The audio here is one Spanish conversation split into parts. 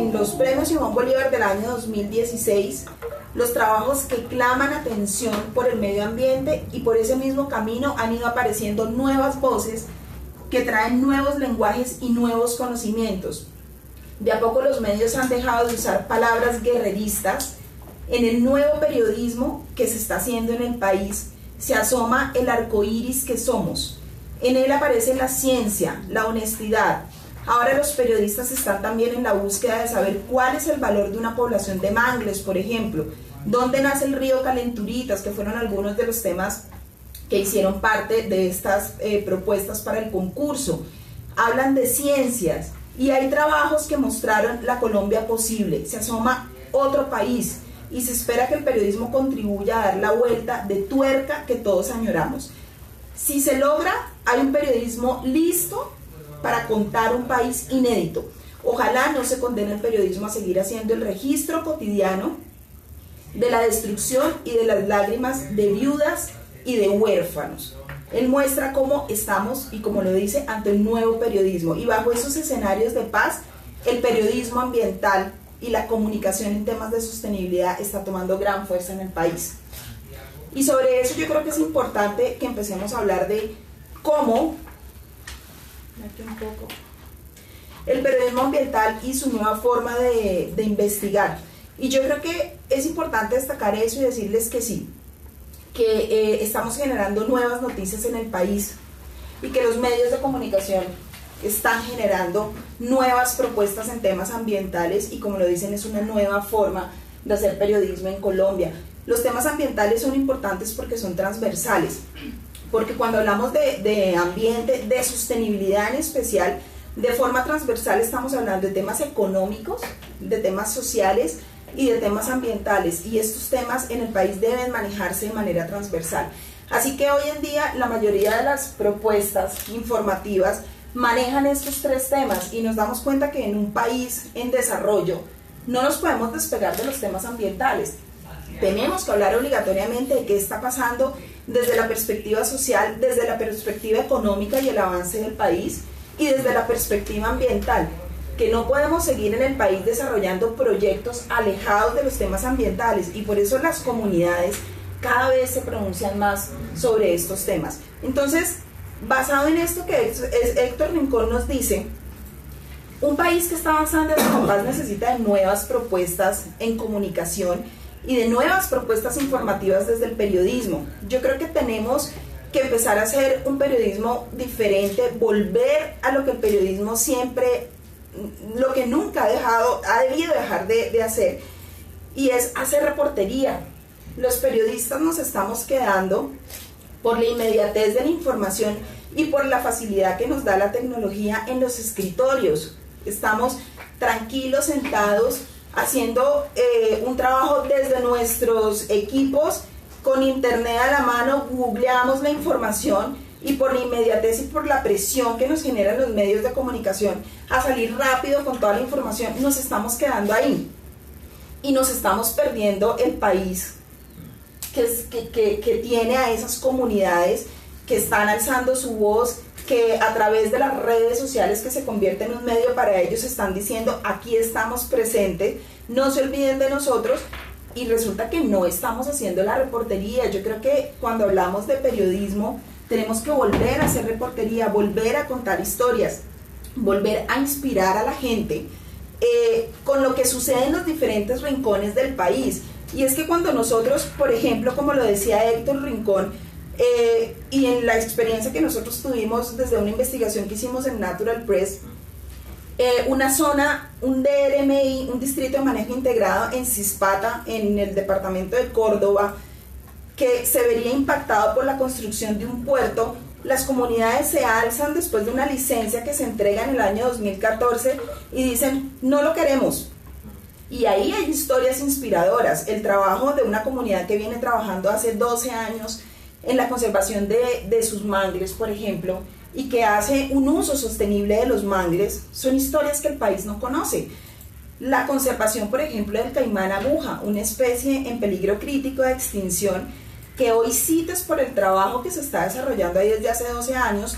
en los premios Simón Bolívar del año 2016 los trabajos que claman atención por el medio ambiente, y por ese mismo camino han ido apareciendo nuevas voces que traen nuevos lenguajes y nuevos conocimientos. De a poco los medios han dejado de usar palabras guerreristas. En el nuevo periodismo que se está haciendo en el país se asoma el arco iris que somos. En él aparece la ciencia, la honestidad. Ahora los periodistas están también en la búsqueda de saber cuál es el valor de una población de mangles, por ejemplo, dónde nace el río Calenturitas, que fueron algunos de los temas que hicieron parte de estas propuestas para el concurso. Hablan de ciencias y hay trabajos que mostraron la Colombia posible. Se asoma otro país y se espera que el periodismo contribuya a dar la vuelta de tuerca que todos añoramos. Si se logra, hay un periodismo listo para contar un país inédito. Ojalá no se condene el periodismo a seguir haciendo el registro cotidiano de la destrucción y de las lágrimas de viudas y de huérfanos. Él muestra cómo estamos, y como lo dice, ante un nuevo periodismo, y bajo esos escenarios de paz, el periodismo ambiental y la comunicación en temas de sostenibilidad está tomando gran fuerza en el país. Y sobre eso yo creo que es importante que empecemos a hablar de cómo el periodismo ambiental y su nueva forma de investigar. Y yo creo que es importante destacar eso y decirles que sí, que estamos generando nuevas noticias en el país y que los medios de comunicación están generando nuevas propuestas en temas ambientales, y como lo dicen, es una nueva forma de hacer periodismo en Colombia. Los temas ambientales son importantes porque son transversales, porque cuando hablamos de ambiente, de sostenibilidad en especial, de forma transversal estamos hablando de temas económicos, de temas sociales y de temas ambientales, y estos temas en el país deben manejarse de manera transversal. Así que hoy en día la mayoría de las propuestas informativas manejan estos tres temas, y nos damos cuenta que en un país en desarrollo no nos podemos despegar de los temas ambientales. Tenemos que hablar obligatoriamente de qué está pasando desde la perspectiva social, desde la perspectiva económica y el avance del país, y desde la perspectiva ambiental, que no podemos seguir en el país desarrollando proyectos alejados de los temas ambientales, y por eso las comunidades cada vez se pronuncian más sobre estos temas. Entonces, basado en esto que Héctor Rincón nos dice, un país que está avanzando en la paz necesita de nuevas propuestas en comunicación y de nuevas propuestas informativas desde el periodismo. Yo creo que tenemos que empezar a hacer un periodismo diferente, volver a lo que el periodismo siempre, lo que nunca ha debido dejar de hacer, y es hacer reportería. Los periodistas nos estamos quedando por la inmediatez de la información y por la facilidad que nos da la tecnología en los escritorios. Estamos tranquilos, sentados, haciendo un trabajo desde nuestros equipos, con internet a la mano, googleamos la información, y por la inmediatez y por la presión que nos generan los medios de comunicación a salir rápido con toda la información, nos estamos quedando ahí y nos estamos perdiendo el país que tiene a esas comunidades que están alzando su voz, que a través de las redes sociales, que se convierte en un medio para ellos, están diciendo: aquí estamos presentes, no se olviden de nosotros. Y resulta que no estamos haciendo la reportería. Yo creo que cuando hablamos de periodismo tenemos que volver a hacer reportería, volver a contar historias, volver a inspirar a la gente con lo que sucede en los diferentes rincones del país. Y es que cuando nosotros, por ejemplo, como lo decía Héctor Rincón, y en la experiencia que nosotros tuvimos desde una investigación que hicimos en Natural Press, una zona, un DRMI, un distrito de manejo integrado en Cispata, en el departamento de Córdoba, que se vería impactado por la construcción de un puerto. Las comunidades se alzan después de una licencia que se entrega en el año 2014 y dicen: no lo queremos. Y ahí hay historias inspiradoras. El trabajo de una comunidad que viene trabajando hace 12 años en la conservación de sus mangles, por ejemplo, y que hace un uso sostenible de los mangles, son historias que el país no conoce. La conservación, por ejemplo, del caimán aguja, una especie en peligro crítico de extinción, que hoy CITES, por el trabajo que se está desarrollando ahí desde hace 12 años,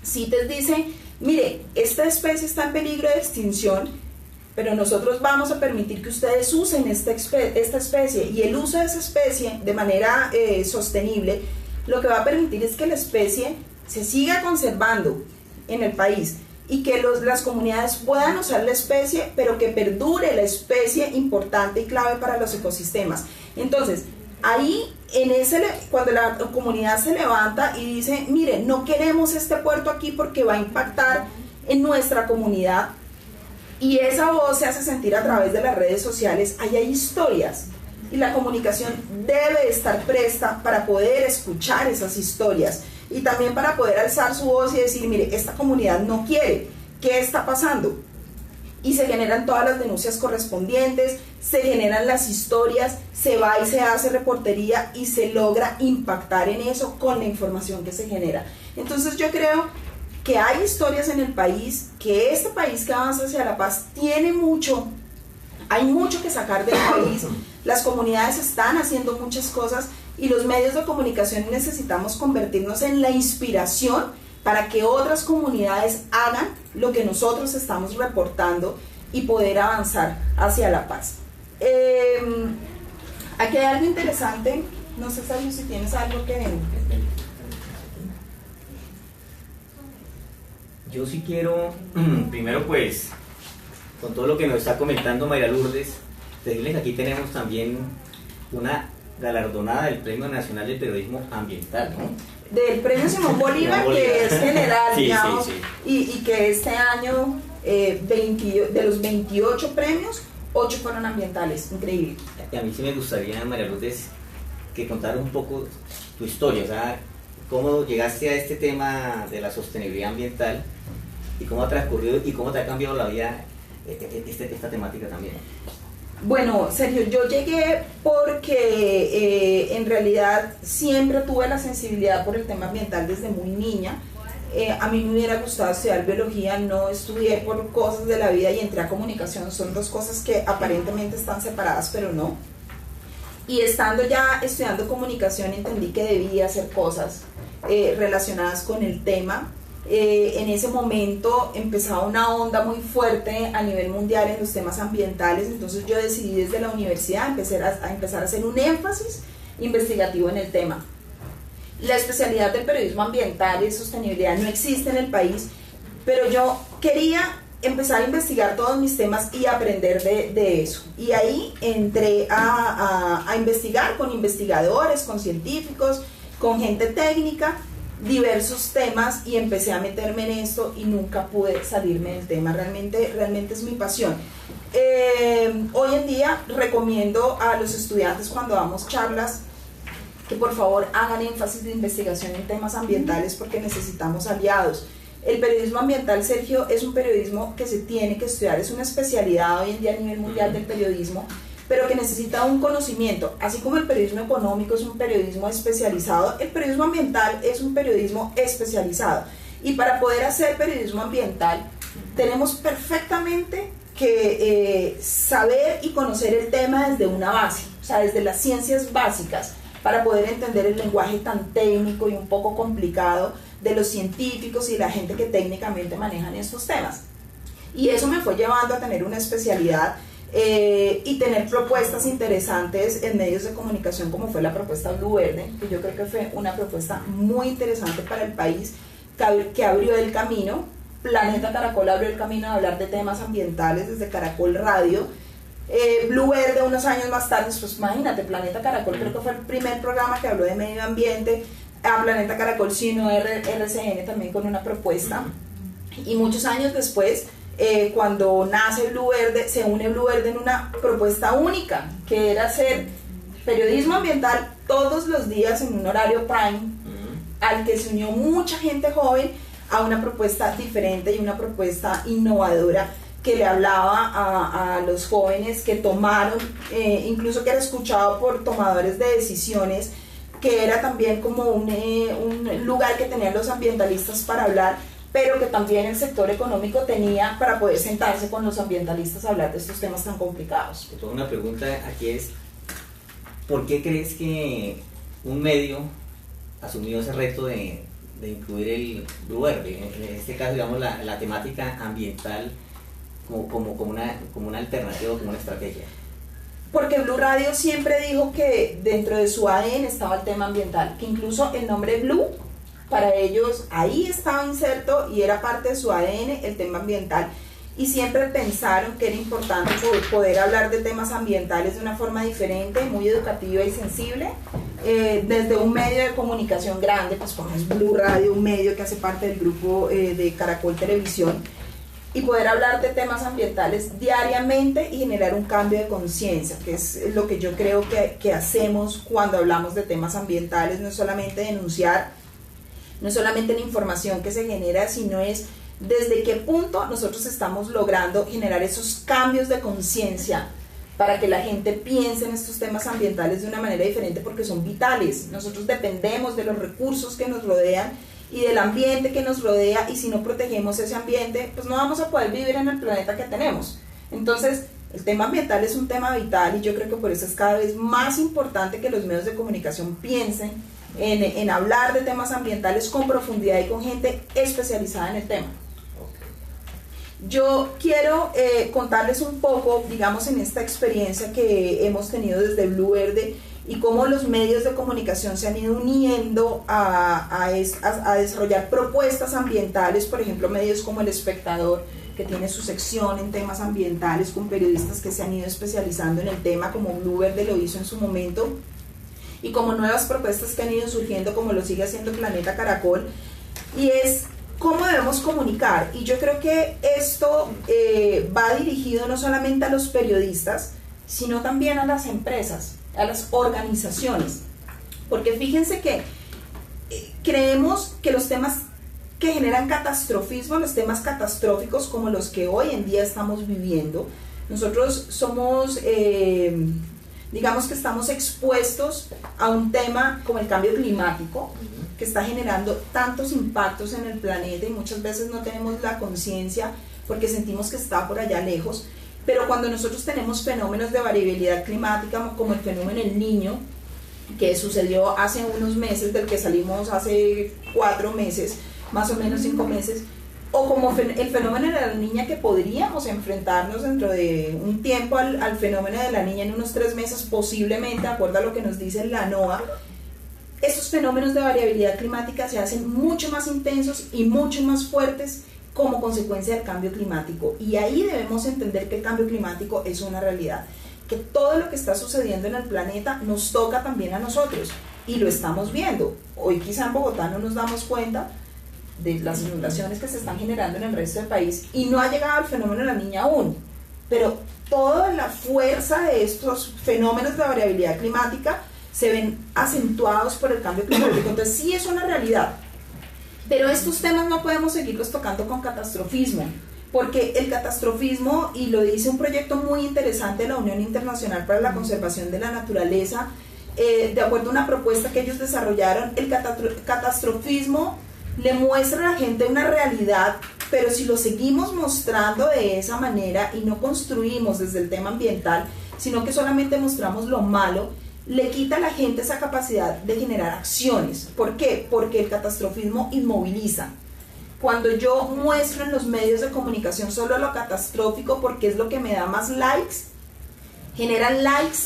CITES dice: mire, esta especie está en peligro de extinción pero nosotros vamos a permitir que ustedes usen esta especie, y el uso de esa especie de manera sostenible, lo que va a permitir es que la especie se siga conservando en el país y que las comunidades puedan usar la especie, pero que perdure la especie importante y clave para los ecosistemas. Entonces, ahí, cuando la comunidad se levanta y dice, mire, no queremos este puerto aquí porque va a impactar en nuestra comunidad, y esa voz se hace sentir a través de las redes sociales, ahí hay historias, y la comunicación debe estar presta para poder escuchar esas historias, y también para poder alzar su voz y decir, mire, esta comunidad no quiere, ¿qué está pasando? Y se generan todas las denuncias correspondientes, se generan las historias, se va y se hace reportería y se logra impactar en eso con la información que se genera. Entonces yo creo que hay historias en el país, que este país que avanza hacia la paz tiene mucho, hay mucho que sacar del país, las comunidades están haciendo muchas cosas y los medios de comunicación necesitamos convertirnos en la inspiración para que otras comunidades hagan lo que nosotros estamos reportando y poder avanzar hacia la paz. Aquí hay algo interesante, no sé, Sergio, si tienes algo que... Yo sí quiero, primero pues, con todo lo que nos está comentando Mayra Lourdes, decirles que aquí tenemos también una galardonada del Premio Nacional de Periodismo Ambiental, ¿no? Del Premio Simón Bolívar, que es general, sí, digamos, sí. Y que este año, de los 28 premios, 8 fueron ambientales, increíble. Y a mí sí me gustaría, María Lourdes, que contara un poco tu historia, o sea, cómo llegaste a este tema de la sostenibilidad ambiental y cómo ha transcurrido y cómo te ha cambiado la vida esta temática también. Bueno, Sergio, yo llegué porque en realidad siempre tuve la sensibilidad por el tema ambiental desde muy niña. A mí me hubiera gustado estudiar biología, no estudié por cosas de la vida y entré a comunicación. Son dos cosas que aparentemente están separadas, pero no. Y estando ya estudiando comunicación entendí que debía hacer cosas relacionadas con el tema. En ese momento empezaba una onda muy fuerte a nivel mundial en los temas ambientales, entonces yo decidí desde la universidad empezar a hacer un énfasis investigativo en el tema. La especialidad del periodismo ambiental y sostenibilidad no existe en el país, pero yo quería empezar a investigar todos mis temas y aprender de eso. Y ahí entré a investigar con investigadores, con científicos, con gente técnica, diversos temas, y empecé a meterme en esto y nunca pude salirme del tema. Realmente es mi pasión. Hoy en día recomiendo a los estudiantes cuando damos charlas que por favor hagan énfasis de investigación en temas ambientales porque necesitamos aliados. El periodismo ambiental, Sergio, es un periodismo que se tiene que estudiar, es una especialidad hoy en día a nivel mundial del periodismo, pero que necesita un conocimiento. Así como el periodismo económico es un periodismo especializado, el periodismo ambiental es un periodismo especializado. Y para poder hacer periodismo ambiental, tenemos perfectamente que saber y conocer el tema desde una base, o sea, desde las ciencias básicas, para poder entender el lenguaje tan técnico y un poco complicado de los científicos y la gente que técnicamente manejan estos temas. Y eso me fue llevando a tener una especialidad y tener propuestas interesantes en medios de comunicación, como fue la propuesta Blue Verde, que yo creo que fue una propuesta muy interesante para el país, que abrió el camino. Planeta Caracol abrió el camino a hablar de temas ambientales desde Caracol Radio. Blue Verde unos años más tarde, pues imagínate, Planeta Caracol creo que fue el primer programa que habló de medio ambiente. A Planeta Caracol sino RCN también con una propuesta, y muchos años después, cuando nace Blue Verde, se une Blue Verde en una propuesta única, que era hacer periodismo ambiental todos los días en un horario prime, al que se unió mucha gente joven a una propuesta diferente y una propuesta innovadora que le hablaba a los jóvenes que tomaron, incluso que era escuchado por tomadores de decisiones, que era también como un lugar que tenían los ambientalistas para hablar, pero que también el sector económico tenía para poder sentarse con los ambientalistas a hablar de estos temas tan complicados. Tengo una pregunta aquí es, ¿por qué crees que un medio asumió ese reto de incluir el Blue Verde? En este caso, digamos, la temática ambiental como una alternativa, como una estrategia? Porque Blue Radio siempre dijo que dentro de su ADN estaba el tema ambiental, que incluso el nombre Blue, para ellos ahí estaba inserto y era parte de su ADN el tema ambiental. Y siempre pensaron que era importante poder hablar de temas ambientales de una forma diferente, muy educativa y sensible, desde un medio de comunicación grande, pues como es Blue Radio, un medio que hace parte del grupo de Caracol Televisión, y poder hablar de temas ambientales diariamente y generar un cambio de conciencia, que es lo que yo creo que hacemos cuando hablamos de temas ambientales. No es solamente denunciar, no es solamente la información que se genera, sino es desde qué punto nosotros estamos logrando generar esos cambios de conciencia para que la gente piense en estos temas ambientales de una manera diferente, porque son vitales. Nosotros dependemos de los recursos que nos rodean y del ambiente que nos rodea, y si no protegemos ese ambiente, pues no vamos a poder vivir en el planeta que tenemos. Entonces, el tema ambiental es un tema vital, y yo creo que por eso es cada vez más importante que los medios de comunicación piensen en hablar de temas ambientales con profundidad y con gente especializada en el tema. Yo quiero contarles un poco, digamos, en esta experiencia que hemos tenido desde Blue Verde, y cómo los medios de comunicación se han ido uniendo a desarrollar propuestas ambientales. Por ejemplo, medios como El Espectador, que tiene su sección en temas ambientales con periodistas que se han ido especializando en el tema, como Blue Verde lo hizo en su momento, y como nuevas propuestas que han ido surgiendo, como lo sigue haciendo Planeta Caracol, y es cómo debemos comunicar. Y yo creo que esto va dirigido no solamente a los periodistas, sino también a las empresas, a las organizaciones, porque fíjense que creemos que los temas que generan catastrofismo, los temas catastróficos como los que hoy en día estamos viviendo, nosotros somos, digamos que estamos expuestos a un tema como el cambio climático, que está generando tantos impactos en el planeta, y muchas veces no tenemos la conciencia porque sentimos que está por allá lejos. Pero cuando nosotros tenemos fenómenos de variabilidad climática, como el fenómeno El Niño, que sucedió hace unos meses, del que salimos hace 4 meses, más o menos 5 meses, o como el fenómeno de la Niña, que podríamos enfrentarnos dentro de un tiempo al fenómeno de la Niña en unos 3 meses, posiblemente, de acuerdo a lo que nos dice la NOAA. Estos fenómenos de variabilidad climática se hacen mucho más intensos y mucho más fuertes como consecuencia del cambio climático, y ahí debemos entender que el cambio climático es una realidad, que todo lo que está sucediendo en el planeta nos toca también a nosotros, y lo estamos viendo. Hoy quizá en Bogotá no nos damos cuenta de las inundaciones que se están generando en el resto del país, y no ha llegado el fenómeno de la Niña aún, pero toda la fuerza de estos fenómenos de variabilidad climática se ven acentuados por el cambio climático. Entonces sí es una realidad. Pero estos temas no podemos seguirlos tocando con catastrofismo, porque el catastrofismo, y lo dice un proyecto muy interesante de la Unión Internacional para la Conservación de la Naturaleza, de acuerdo a una propuesta que ellos desarrollaron, el catastrofismo le muestra a la gente una realidad, pero si lo seguimos mostrando de esa manera y no construimos desde el tema ambiental, sino que solamente mostramos lo malo, le quita a la gente esa capacidad de generar acciones. ¿Por qué? Porque el catastrofismo inmoviliza. Cuando yo muestro en los medios de comunicación solo lo catastrófico, porque es lo que me da más likes, generan likes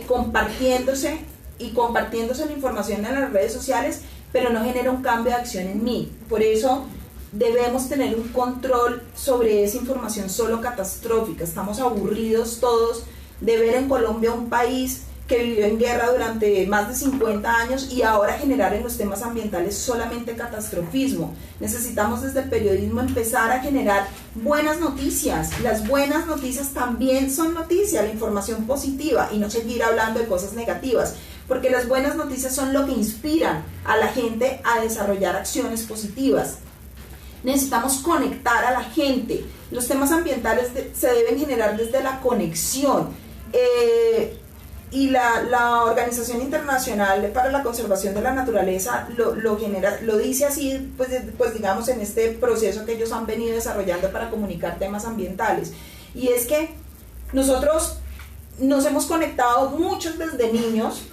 compartiéndose la información en las redes sociales, pero no genera un cambio de acción en mí. Por eso debemos tener un control sobre esa información solo catastrófica. Estamos aburridos todos de ver en Colombia un país que vivió en guerra durante más de 50 años y ahora generar en los temas ambientales solamente catastrofismo. Necesitamos desde el periodismo empezar a generar buenas noticias. Las buenas noticias también son noticias, la información positiva, y no seguir hablando de cosas negativas, porque las buenas noticias son lo que inspiran a la gente a desarrollar acciones positivas. Necesitamos conectar a la gente. Los temas ambientales se deben generar desde la conexión. Y la Organización Internacional para la Conservación de la Naturaleza lo dice así, pues digamos, en este proceso que ellos han venido desarrollando para comunicar temas ambientales. Y es que nosotros nos hemos conectado muchos desde niños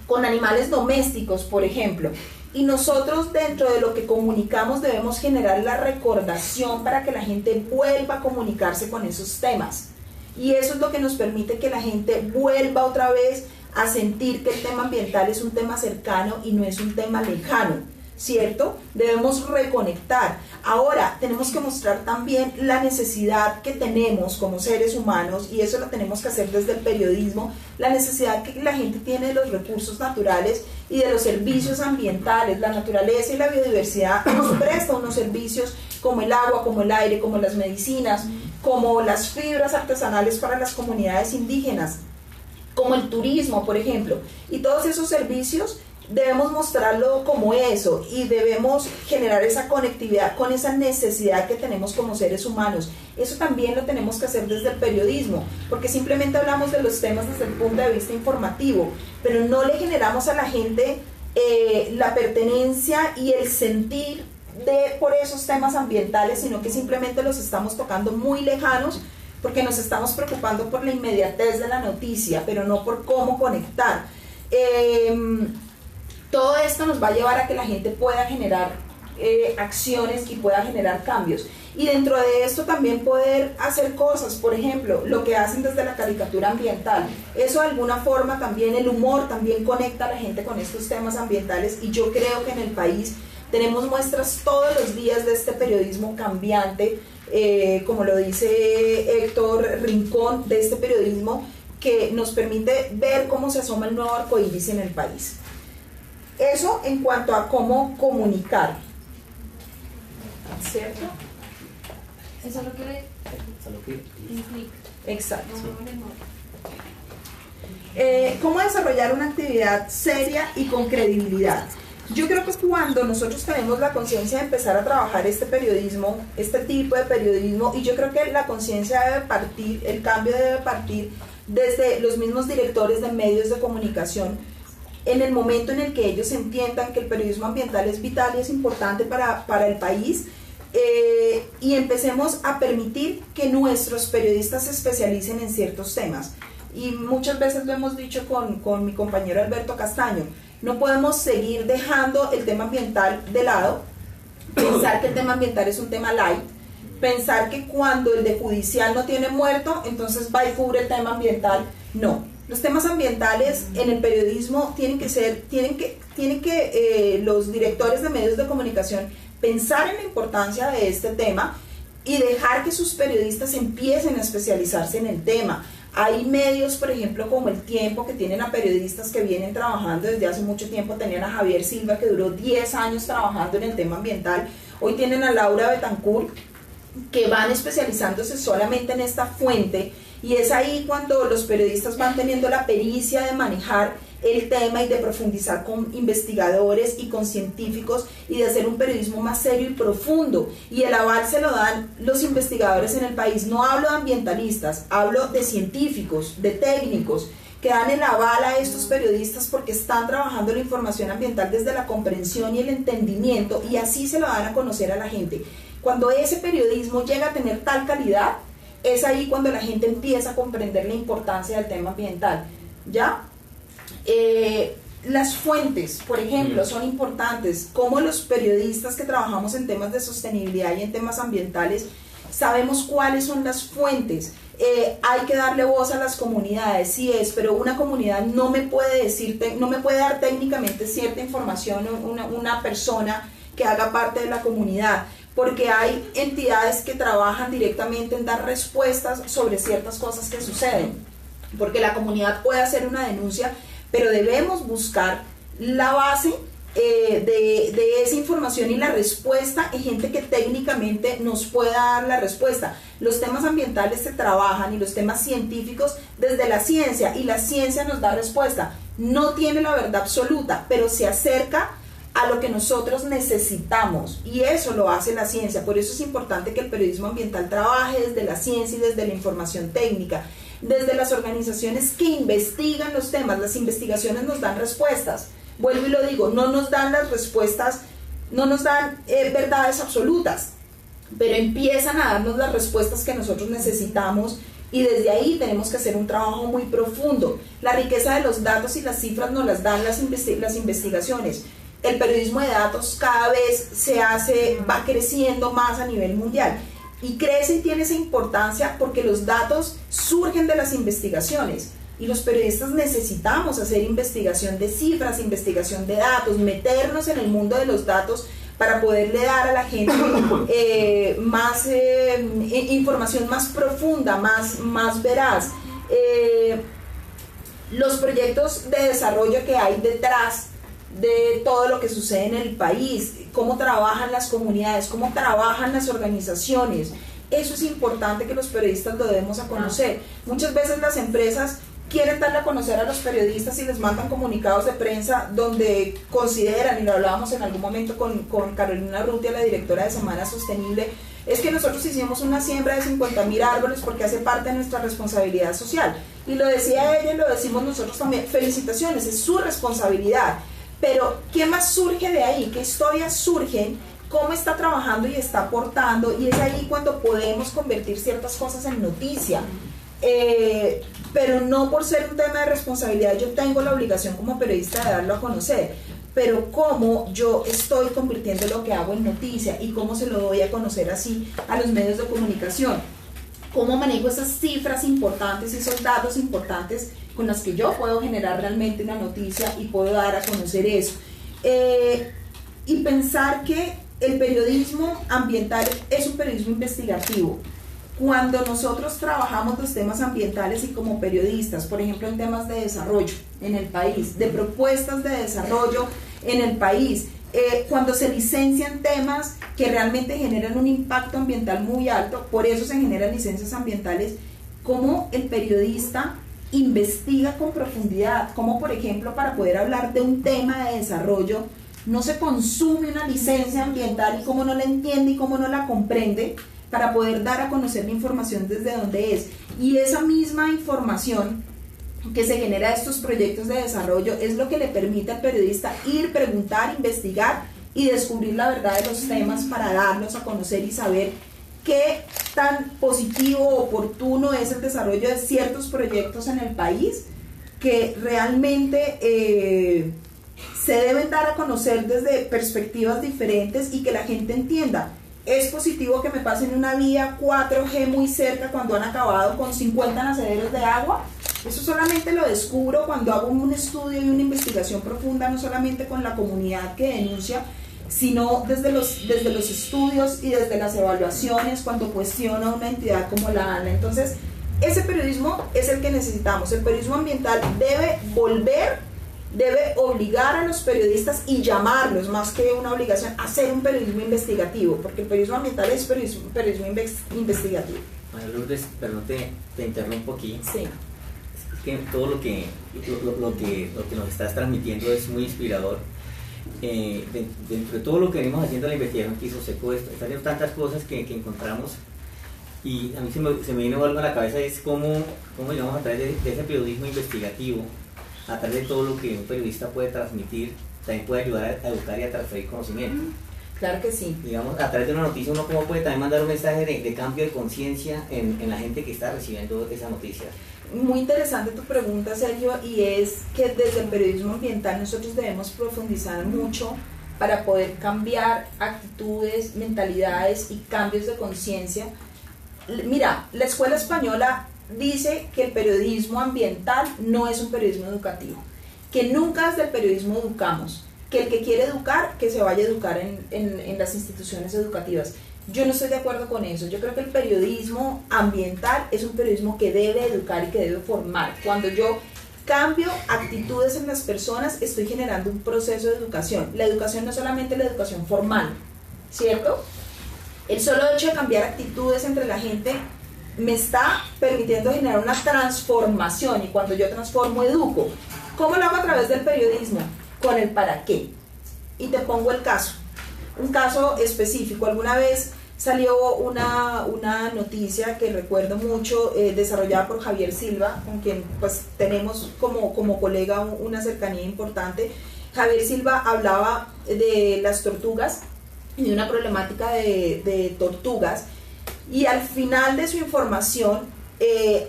con animales domésticos, por ejemplo, Y nosotros dentro de lo que comunicamos debemos generar la recordación para que la gente vuelva a comunicarse con esos temas. Y eso es lo que nos permite que la gente vuelva otra vez a sentir que el tema ambiental es un tema cercano y no es un tema lejano, ¿cierto? Debemos reconectar. Ahora, tenemos que mostrar también la necesidad que tenemos como seres humanos, y eso lo tenemos que hacer desde el periodismo, la necesidad que la gente tiene de los recursos naturales y de los servicios ambientales. La naturaleza y la biodiversidad nos presta unos servicios como el agua, como el aire, como las medicinas, como las fibras artesanales para las comunidades indígenas, como el turismo, por ejemplo. Y todos esos servicios debemos mostrarlo como eso, y debemos generar esa conectividad con esa necesidad que tenemos como seres humanos. Eso también lo tenemos que hacer desde el periodismo, porque simplemente hablamos de los temas desde el punto de vista informativo, pero no le generamos a la gente la pertenencia y el sentir por esos temas ambientales, sino que simplemente los estamos tocando muy lejanos, porque nos estamos preocupando por la inmediatez de la noticia, pero no por cómo conectar. Todo esto nos va a llevar a que la gente pueda generar acciones y pueda generar cambios. Y dentro de esto también poder hacer cosas, por ejemplo, lo que hacen desde la caricatura ambiental. Eso de alguna forma también, el humor también conecta a la gente con estos temas ambientales, y yo creo que en el país tenemos muestras todos los días de este periodismo cambiante, como lo dice Héctor Rincón, de este periodismo que nos permite ver cómo se asoma el nuevo arcoíris en el país. Eso en cuanto a cómo comunicar, ¿cierto? Eso es lo que implica. Exacto. ¿Cómo desarrollar una actividad seria y con credibilidad? Yo creo que cuando nosotros tenemos la conciencia de empezar a trabajar este periodismo, este tipo de periodismo, y yo creo que la conciencia debe partir, el cambio debe partir desde los mismos directores de medios de comunicación, en el momento en el que ellos entiendan que el periodismo ambiental es vital y es importante para el país, y empecemos a permitir que nuestros periodistas se especialicen en ciertos temas. Y muchas veces lo hemos dicho con mi compañero Alberto Castaño, no podemos seguir dejando el tema ambiental de lado, pensar que el tema ambiental es un tema light, pensar que cuando el de judicial no tiene muerto, entonces va y cubre el tema ambiental. No, los temas ambientales en el periodismo tienen que los directores de medios de comunicación pensar en la importancia de este tema y dejar que sus periodistas empiecen a especializarse en el tema. Hay medios, por ejemplo, como El Tiempo, que tienen a periodistas que vienen trabajando desde hace mucho tiempo. Tenían a Javier Silva, que duró 10 años trabajando en el tema ambiental. Hoy tienen a Laura Betancourt, que van especializándose solamente en esta fuente, y es ahí cuando los periodistas van teniendo la pericia de manejar el tema y de profundizar con investigadores y con científicos y de hacer un periodismo más serio y profundo, y el aval se lo dan los investigadores en el país. No hablo de ambientalistas, hablo de científicos, de técnicos que dan el aval a estos periodistas porque están trabajando la información ambiental desde la comprensión y el entendimiento, y así se lo dan a conocer a la gente. Cuando ese periodismo llega a tener tal calidad, es ahí cuando la gente empieza a comprender la importancia del tema ambiental, ¿ya? Las fuentes, por ejemplo, son importantes. Como los periodistas que trabajamos en temas de sostenibilidad y en temas ambientales sabemos cuáles son las fuentes. Hay que darle voz a las comunidades, sí es, pero una comunidad no me puede dar técnicamente cierta información una persona que haga parte de la comunidad, porque hay entidades que trabajan directamente en dar respuestas sobre ciertas cosas que suceden, porque la comunidad puede hacer una denuncia, pero debemos buscar la base de esa información y la respuesta en gente que técnicamente nos pueda dar la respuesta. Los temas ambientales se trabajan, y los temas científicos desde la ciencia, y la ciencia nos da respuesta. No tiene la verdad absoluta, pero se acerca a lo que nosotros necesitamos, y eso lo hace la ciencia. Por eso es importante que el periodismo ambiental trabaje desde la ciencia y desde la información técnica, desde las organizaciones que investigan los temas. Las investigaciones nos dan respuestas, vuelvo y lo digo, no nos dan las respuestas, no nos dan verdades absolutas, pero empiezan a darnos las respuestas que nosotros necesitamos, y desde ahí tenemos que hacer un trabajo muy profundo. La riqueza de los datos y las cifras nos las dan las investigaciones. el periodismo de datos cada vez va creciendo más a nivel mundial. Y crece y tiene esa importancia porque los datos surgen de las investigaciones. Y los periodistas necesitamos hacer investigación de cifras, investigación de datos, meternos en el mundo de los datos para poderle dar a la gente más información más profunda, más veraz. Los proyectos de desarrollo que hay detrás de todo lo que sucede en el país, cómo trabajan las comunidades, cómo trabajan las organizaciones, eso es importante que los periodistas lo debemos a conocer. Muchas veces las empresas quieren darle a conocer a los periodistas y les mandan comunicados de prensa donde consideran, y lo hablábamos en algún momento con Carolina Urrutia, la directora de Semana Sostenible, es que nosotros hicimos una siembra de 50.000 árboles porque hace parte de nuestra responsabilidad social. Y lo decía ella y lo decimos nosotros también, felicitaciones, es su responsabilidad. Pero, ¿qué más surge de ahí? ¿Qué historias surgen? ¿Cómo está trabajando y está aportando? Y es ahí cuando podemos convertir ciertas cosas en noticia. Pero no por ser un tema de responsabilidad, yo tengo la obligación como periodista de darlo a conocer, pero cómo yo estoy convirtiendo lo que hago en noticia y cómo se lo doy a conocer así a los medios de comunicación, cómo manejo esas cifras importantes y esos datos importantes con las que yo puedo generar realmente una noticia y puedo dar a conocer eso. Y pensar que el periodismo ambiental es un periodismo investigativo. Cuando nosotros trabajamos los temas ambientales y como periodistas, por ejemplo en temas de desarrollo en el país, de propuestas de desarrollo en el país, cuando se licencian temas que realmente generan un impacto ambiental muy alto, por eso se generan licencias ambientales, como el periodista investiga con profundidad, como por ejemplo para poder hablar de un tema de desarrollo, no se consume una licencia ambiental y cómo no la entiende y cómo no la comprende, para poder dar a conocer la información desde donde es. Y esa misma información que se genera de estos proyectos de desarrollo es lo que le permite al periodista ir, preguntar, investigar y descubrir la verdad de los temas para darlos a conocer y saber qué tan positivo o oportuno es el desarrollo de ciertos proyectos en el país que realmente se deben dar a conocer desde perspectivas diferentes y que la gente entienda. Es positivo que me pasen una vía 4G muy cerca cuando han acabado con 50 nacederos de agua. Eso solamente lo descubro cuando hago un estudio y una investigación profunda, no solamente con la comunidad que denuncia, sino desde los estudios y desde las evaluaciones, cuando cuestiona una entidad como la ANLA. Entonces, ese periodismo es el que necesitamos. El periodismo ambiental debe obligar a los periodistas y llamarlos, más que una obligación, a hacer un periodismo investigativo, porque el periodismo ambiental es periodismo investigativo. María Lourdes, perdón, te interrumpo aquí. Sí. Es que todo lo que nos estás transmitiendo es muy inspirador. Dentro de todo lo que venimos haciendo, la investigación que hizo Secuestro, están tantas cosas que encontramos, y a mí se me vino algo a la cabeza, es cómo digamos, a través de ese periodismo investigativo, a través de todo lo que un periodista puede transmitir, también puede ayudar a educar y a transferir conocimiento. Claro que sí. Digamos, a través de una noticia uno cómo puede también mandar un mensaje de cambio de conciencia en la gente que está recibiendo esa noticia. Muy interesante tu pregunta, Sergio, y es que desde el periodismo ambiental nosotros debemos profundizar mucho para poder cambiar actitudes, mentalidades y cambios de conciencia. Mira, la escuela española dice que el periodismo ambiental no es un periodismo educativo, que nunca desde el periodismo educamos, que el que quiere educar, que se vaya a educar en las instituciones educativas. Yo no estoy de acuerdo con eso. Yo creo que el periodismo ambiental es un periodismo que debe educar y que debe formar. Cuando yo cambio actitudes en las personas, estoy generando un proceso de educación. La educación no es solamente la educación formal, ¿cierto? El solo hecho de cambiar actitudes entre la gente me está permitiendo generar una transformación, y cuando yo transformo, educo. ¿Cómo lo hago? A través del periodismo, con el para qué. Y te pongo el caso, un caso específico. Alguna vez salió una noticia que recuerdo mucho, desarrollada por Javier Silva, con quien pues tenemos como colega una cercanía importante. Javier Silva hablaba de las tortugas y de una problemática de tortugas, y al final de su información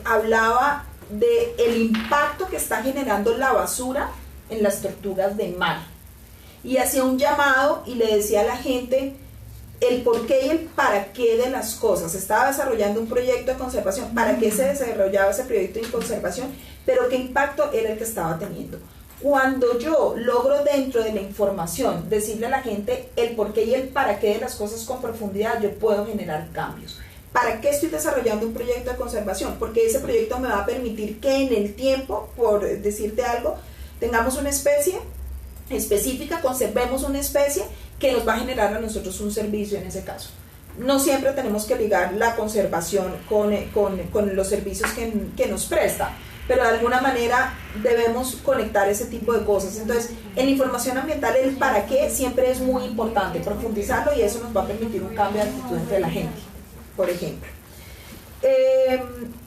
hablaba del impacto que está generando la basura en las tortugas de mar. y hacía un llamado y le decía a la gente el por qué y el para qué de las cosas. Estaba desarrollando un proyecto de conservación, para qué se desarrollaba ese proyecto de conservación, pero qué impacto era el que estaba teniendo. Cuando yo logro dentro de la información decirle a la gente el por qué y el para qué de las cosas con profundidad, yo puedo generar cambios. ¿Para qué estoy desarrollando un proyecto de conservación? Porque ese proyecto me va a permitir que en el tiempo, por decirte algo, tengamos una especie específica, conservemos una especie que nos va a generar a nosotros un servicio en ese caso. No siempre tenemos que ligar la conservación con los servicios que nos presta, pero de alguna manera debemos conectar ese tipo de cosas. Entonces, en información ambiental el para qué siempre es muy importante, profundizarlo, y eso nos va a permitir un cambio de actitud entre la gente, por ejemplo.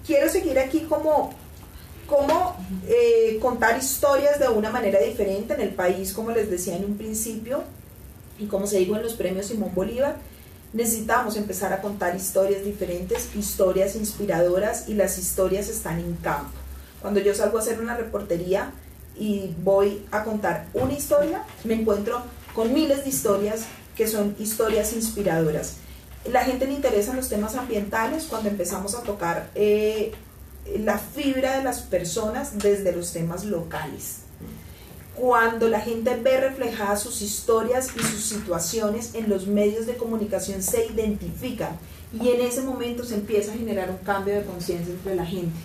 Quiero seguir aquí cómo contar historias de una manera diferente en el país, como les decía en un principio, y como se dijo en los premios Simón Bolívar. Necesitamos empezar a contar historias diferentes, historias inspiradoras, y las historias están en campo. Cuando yo salgo a hacer una reportería y voy a contar una historia, me encuentro con miles de historias que son historias inspiradoras. La gente le interesan los temas ambientales cuando empezamos a tocar la fibra de las personas desde los temas locales. Cuando la gente ve reflejadas sus historias y sus situaciones en los medios de comunicación, se identifican, y en ese momento se empieza a generar un cambio de conciencia entre la gente.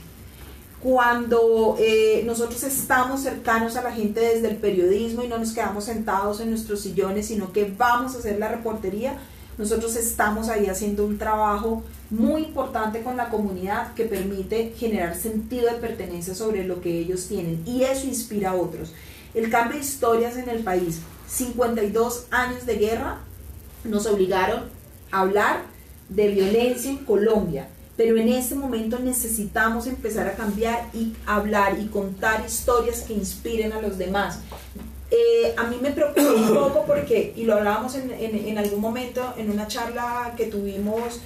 Cuando nosotros estamos cercanos a la gente desde el periodismo y no nos quedamos sentados en nuestros sillones, sino que vamos a hacer la reportería, nosotros estamos ahí haciendo un trabajo muy importante con la comunidad que permite generar sentido de pertenencia sobre lo que ellos tienen, y eso inspira a otros. El cambio de historias en el país, 52 años de guerra nos obligaron a hablar de violencia en Colombia, pero en este momento necesitamos empezar a cambiar y hablar y contar historias que inspiren a los demás. A mí me preocupa un poco porque, y lo hablábamos en algún momento en una charla que tuvimos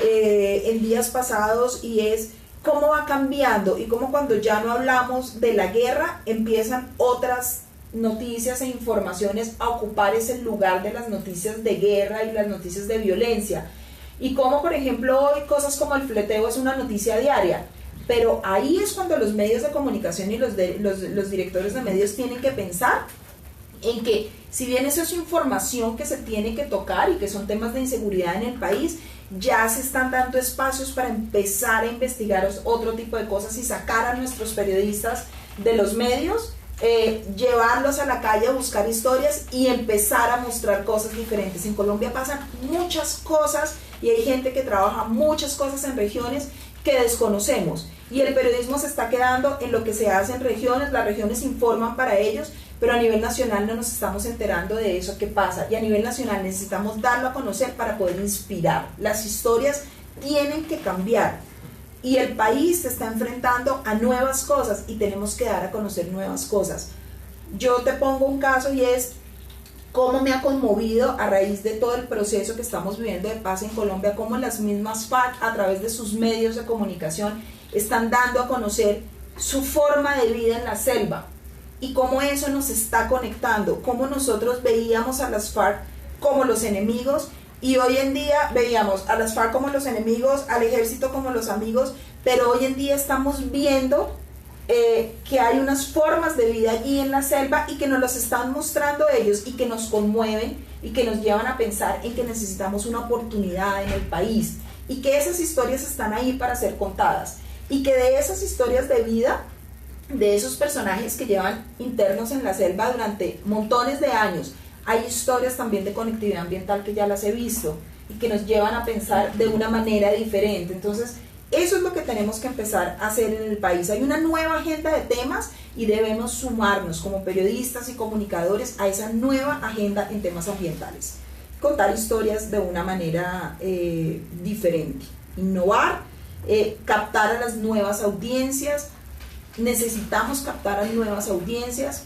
en días pasados, y es cómo va cambiando y cómo cuando ya no hablamos de la guerra empiezan otras noticias e informaciones a ocupar ese lugar de las noticias de guerra y las noticias de violencia. Y como por ejemplo hoy cosas como el fleteo es una noticia diaria, pero ahí es cuando los medios de comunicación y los directores de medios tienen que pensar en que, si bien eso es información que se tiene que tocar y que son temas de inseguridad en el país, ya se están dando espacios para empezar a investigar otro tipo de cosas y sacar a nuestros periodistas de los medios, llevarlos a la calle a buscar historias y empezar a mostrar cosas diferentes. En Colombia pasan muchas cosas y hay gente que trabaja muchas cosas en regiones que desconocemos, y el periodismo se está quedando en lo que se hace en regiones. Las regiones informan para ellos, pero a nivel nacional no nos estamos enterando de eso que pasa, y a nivel nacional necesitamos darlo a conocer para poder inspirar. Las historias tienen que cambiar, y el país se está enfrentando a nuevas cosas y tenemos que dar a conocer nuevas cosas. Yo te pongo un caso, y es cómo me ha conmovido a raíz de todo el proceso que estamos viviendo de paz en Colombia, cómo las mismas FARC a través de sus medios de comunicación están dando a conocer su forma de vida en la selva, y cómo eso nos está conectando, cómo nosotros veíamos a las FARC como los enemigos, y hoy en día veíamos a las FARC como los enemigos, al ejército como los amigos, pero hoy en día estamos viendo que hay unas formas de vida allí en la selva y que nos los están mostrando ellos y que nos conmueven y que nos llevan a pensar en que necesitamos una oportunidad en el país, y que esas historias están ahí para ser contadas, y que de esas historias de vida, de esos personajes que llevan internos en la selva durante montones de años, hay historias también de conectividad ambiental que ya las he visto y que nos llevan a pensar de una manera diferente. Entonces, eso es lo que tenemos que empezar a hacer en el país. Hay una nueva agenda de temas y debemos sumarnos como periodistas y comunicadores a esa nueva agenda en temas ambientales. Contar historias de una manera diferente, innovar, captar a las nuevas audiencias. Necesitamos captar a nuevas audiencias.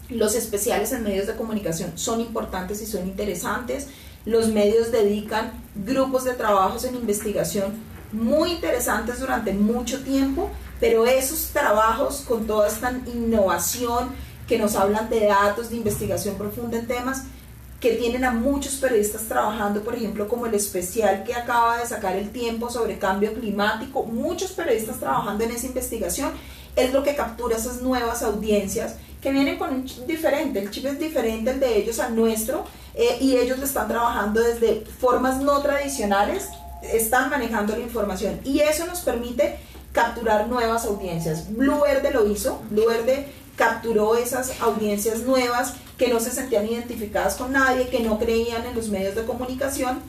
Los especiales en medios de comunicación son importantes y son interesantes. Los medios dedican grupos de trabajos en investigación muy interesantes durante mucho tiempo, pero esos trabajos con toda esta innovación que nos hablan de datos, de investigación profunda en temas, que tienen a muchos periodistas trabajando, por ejemplo, como el especial que acaba de sacar El Tiempo sobre cambio climático, muchos periodistas trabajando en esa investigación, es lo que captura esas nuevas audiencias que vienen con un chip diferente, el chip es diferente el de ellos al nuestro, y ellos lo están trabajando desde formas no tradicionales, están manejando la información, y eso nos permite capturar nuevas audiencias. Blue Verde lo hizo, Blue Verde capturó esas audiencias nuevas que no se sentían identificadas con nadie, que no creían en los medios de comunicación,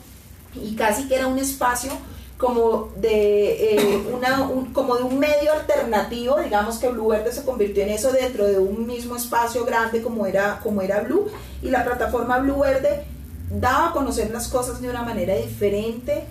y casi que era un espacio como de, como de un medio alternativo. Digamos que Blue Verde se convirtió en eso dentro de un mismo espacio grande como era Blue, y la plataforma Blue Verde daba a conocer las cosas de una manera diferente.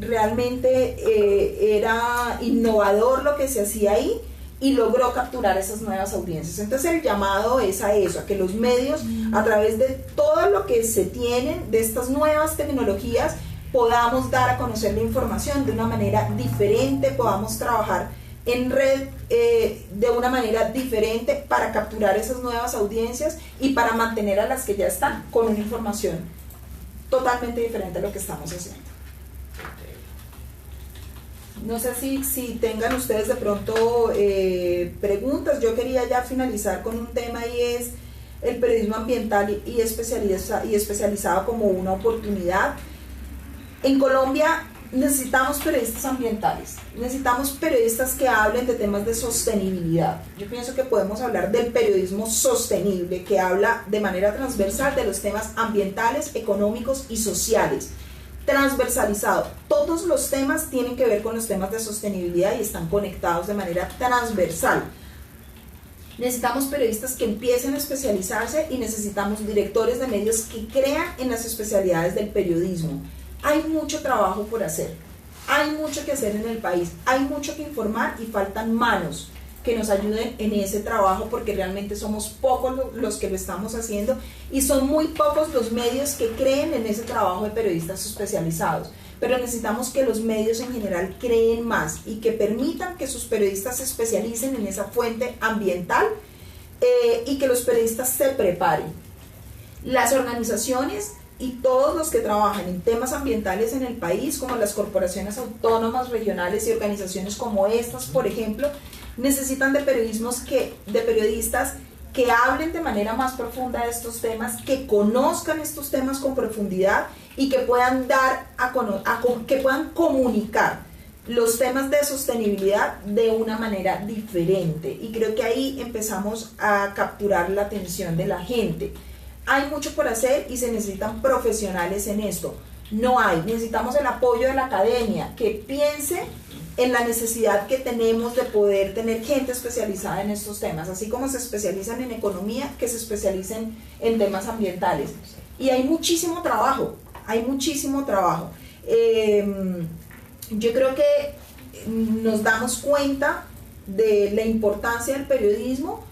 Realmente era innovador lo que se hacía ahí, y logró capturar esas nuevas audiencias. Entonces el llamado es a eso, a que los medios, a través de todo lo que se tienen, de estas nuevas tecnologías, podamos dar a conocer la información de una manera diferente, podamos trabajar en red de una manera diferente para capturar esas nuevas audiencias y para mantener a las que ya están con una información totalmente diferente a lo que estamos haciendo. No sé si tengan ustedes de pronto preguntas. Yo quería ya finalizar con un tema, y es el periodismo ambiental y especializado como una oportunidad. En Colombia necesitamos periodistas ambientales, necesitamos periodistas que hablen de temas de sostenibilidad. Yo pienso que podemos hablar del periodismo sostenible, que habla de manera transversal de los temas ambientales, económicos y sociales. Transversalizado, todos los temas tienen que ver con los temas de sostenibilidad y están conectados de manera transversal. Necesitamos periodistas que empiecen a especializarse, y necesitamos directores de medios que crean en las especialidades del periodismo. Hay mucho trabajo por hacer, hay mucho que hacer en el país, hay mucho que informar, y faltan manos que nos ayuden en ese trabajo, porque realmente somos pocos los que lo estamos haciendo, y son muy pocos los medios que creen en ese trabajo de periodistas especializados. Pero necesitamos que los medios en general creen más y que permitan que sus periodistas se especialicen en esa fuente ambiental, y que los periodistas se preparen. Las organizaciones y todos los que trabajan en temas ambientales en el país, como las corporaciones autónomas regionales y organizaciones como estas, por ejemplo, necesitan de periodistas que hablen de manera más profunda de estos temas, que conozcan estos temas con profundidad, y que puedan que puedan comunicar los temas de sostenibilidad de una manera diferente. Y creo que ahí empezamos a capturar la atención de la gente. Hay mucho por hacer y se necesitan profesionales en esto. Necesitamos el apoyo de la academia, que piense en la necesidad que tenemos de poder tener gente especializada en estos temas, así como se especializan en economía, que se especialicen en temas ambientales. Y hay muchísimo trabajo, yo creo que nos damos cuenta de la importancia del periodismo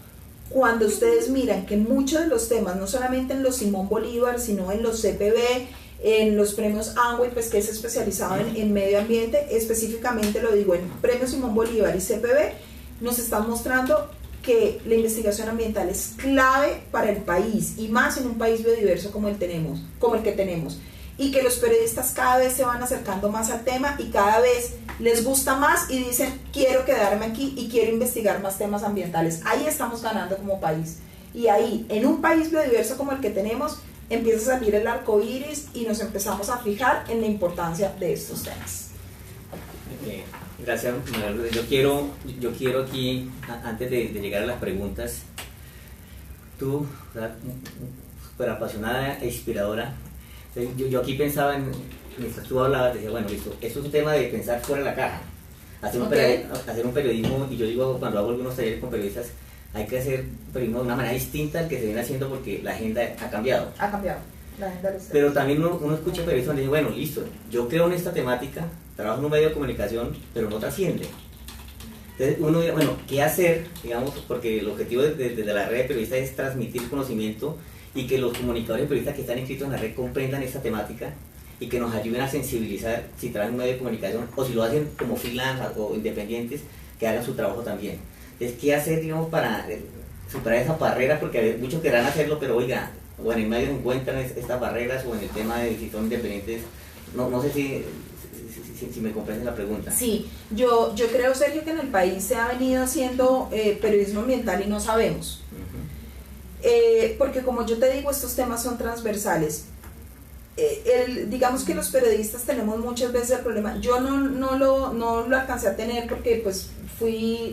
cuando ustedes miran que muchos de los temas, no solamente en los Simón Bolívar, sino en los CPB, en los premios ANWA, pues que es especializado en medio ambiente, específicamente lo digo, en premios Simón Bolívar y CPB, nos están mostrando que la investigación ambiental es clave para el país, y más en un país biodiverso como el que tenemos, y que los periodistas cada vez se van acercando más al tema, y cada vez les gusta más y dicen, quiero quedarme aquí y quiero investigar más temas ambientales. Ahí estamos ganando como país, y ahí, en un país biodiverso como el que tenemos, empieza a salir el arco iris, y nos empezamos a fijar en la importancia de estos temas. Gracias, María Lourdes. Yo quiero aquí, antes de llegar a las preguntas, tú, súper apasionada e inspiradora, yo aquí pensaba, mientras tú hablabas, decía, bueno, listo, esto es un tema de pensar fuera de la caja, hacer un periodismo, y yo digo, cuando hago algunos talleres con periodistas, hay que hacer periodismo de una manera distinta al que se viene haciendo, porque la agenda ha cambiado. Ha cambiado, la agenda lo está. Pero también uno escucha periodistas y dice, bueno, listo, yo creo en esta temática, trabajo en un medio de comunicación, pero no trasciende. Entonces uno dice, bueno, ¿qué hacer? Digamos, porque el objetivo de la red de periodistas es transmitir conocimiento, y que los comunicadores y periodistas que están inscritos en la red comprendan esta temática, y que nos ayuden a sensibilizar si trabajan en un medio de comunicación, o si lo hacen como freelance o independientes, que hagan su trabajo también. es qué hacer, digamos, para superar esa barrera, porque muchos querrán hacerlo, pero oiga, o en el medio encuentran estas barreras, o en el tema de si son independientes, no sé si me comprenden la pregunta. Sí, yo creo, Sergio, que en el país se ha venido haciendo periodismo ambiental y no sabemos. Porque como yo te digo, estos temas son transversales. Digamos que los periodistas tenemos muchas veces el problema. Yo no lo alcancé a tener porque pues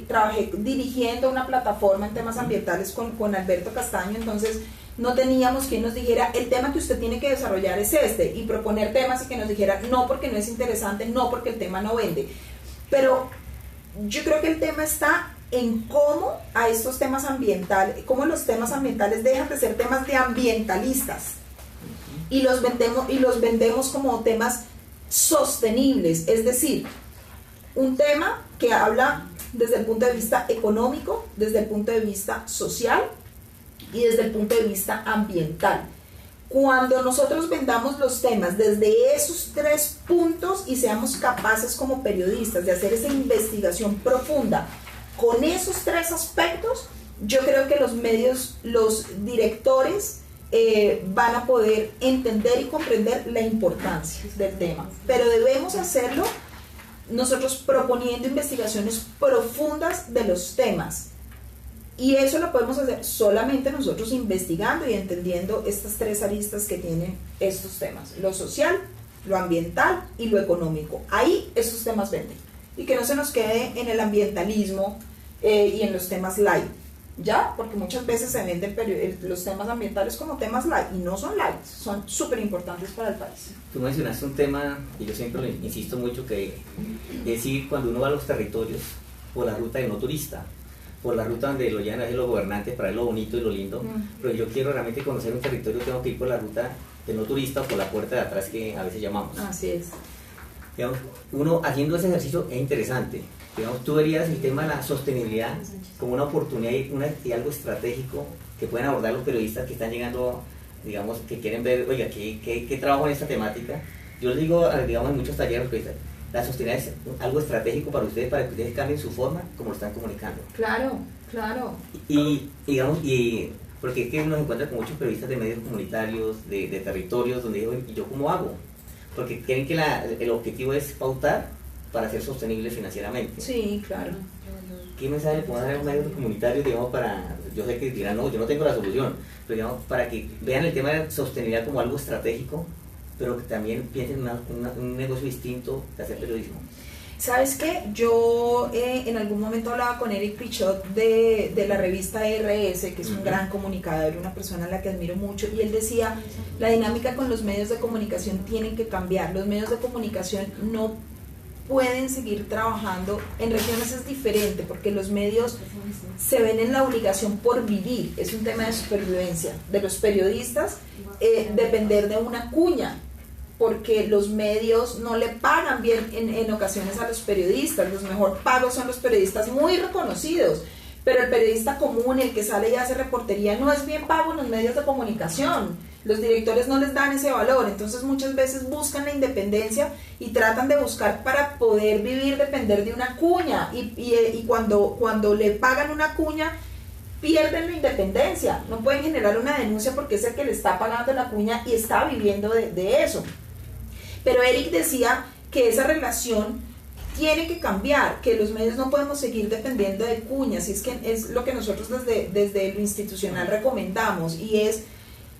trabajé dirigiendo una plataforma en temas ambientales con Alberto Castaño, entonces no teníamos quien nos dijera el tema que usted tiene que desarrollar es este, y proponer temas y que nos dijera no porque no es interesante, no porque el tema no vende. Pero yo creo que el tema está en cómo a estos temas ambientales, cómo los temas ambientales dejan de ser temas de ambientalistas y los vendemos como temas sostenibles, es decir, un tema que habla desde el punto de vista económico, desde el punto de vista social y desde el punto de vista ambiental. Cuando nosotros vendamos los temas desde esos tres puntos y seamos capaces como periodistas de hacer esa investigación profunda con esos tres aspectos, yo creo que los medios, los directores van a poder entender y comprender la importancia del tema, pero debemos hacerlo nosotros proponiendo investigaciones profundas de los temas, y eso lo podemos hacer solamente nosotros investigando y entendiendo estas tres aristas que tienen estos temas: lo social, lo ambiental y lo económico. Ahí estos temas venden, y que no se nos quede en el ambientalismo y en los temas light, ¿ya? Porque muchas veces se venden los temas ambientales como temas light, y no son light, son súper importantes para el país. Tú mencionaste un tema, y yo siempre lo insisto mucho, que es ir cuando uno va a los territorios por la ruta de no turista, por la ruta donde lo llevan a hacer los gobernantes para ver lo bonito y lo lindo, pero yo quiero realmente conocer un territorio, tengo que ir por la ruta de no turista, o por la puerta de atrás que a veces llamamos. Así es. Digamos, uno haciendo ese ejercicio es interesante. Digamos, tú verías el tema de la sostenibilidad como una oportunidad y algo estratégico que pueden abordar los periodistas que están llegando, digamos, que quieren ver, oiga, ¿qué trabajo en esta temática? Yo les digo, digamos, en muchos talleres, la sostenibilidad es algo estratégico para ustedes que ustedes cambien su forma como lo están comunicando. Claro, claro. Y digamos, porque es que nos encuentra con muchos periodistas de medios comunitarios, de territorios, donde digo, ¿y yo cómo hago? Porque creen que el objetivo es pautar para ser sostenible financieramente. Sí, claro. ¿Qué mensaje le podemos dar a los medios comunitarios, digamos, yo sé que dirán, no, yo no tengo la solución, pero digamos, para que vean el tema de sostenibilidad como algo estratégico, pero que también piensen en un negocio distinto de hacer periodismo? ¿Sabes qué? Yo en algún momento hablaba con Eric Pichot de la revista RS, que es un gran comunicador, una persona a la que admiro mucho, y él decía, la dinámica con los medios de comunicación tienen que cambiar. Los medios de comunicación no pueden seguir trabajando en regiones, es diferente, porque los medios se ven en la obligación por vivir, es un tema de supervivencia de los periodistas, depender de una cuña, porque los medios no le pagan bien en ocasiones a los periodistas. Los mejor pagos son los periodistas muy reconocidos, pero el periodista común, el que sale y hace reportería, no es bien pago en los medios de comunicación. Los directores no les dan ese valor, entonces muchas veces buscan la independencia y tratan de buscar para poder vivir, depender de una cuña, y cuando le pagan una cuña, pierden la independencia, no pueden generar una denuncia porque es el que le está pagando la cuña y está viviendo de eso. Pero Eric decía que esa relación tiene que cambiar, que los medios no podemos seguir dependiendo de cuñas, y es que es lo que nosotros desde lo institucional recomendamos, y es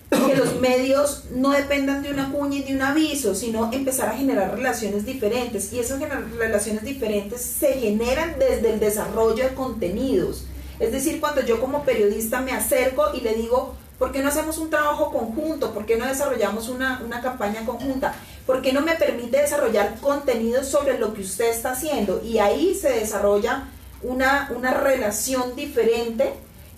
que los medios no dependan de una cuña y de un aviso, sino empezar a generar relaciones diferentes, y esas relaciones diferentes se generan desde el desarrollo de contenidos. Es decir, cuando yo como periodista me acerco y le digo, ¿por qué no hacemos un trabajo conjunto? ¿Por qué no desarrollamos una campaña conjunta? ¿Por qué no me permite desarrollar contenidos sobre lo que usted está haciendo? Y ahí se desarrolla una relación diferente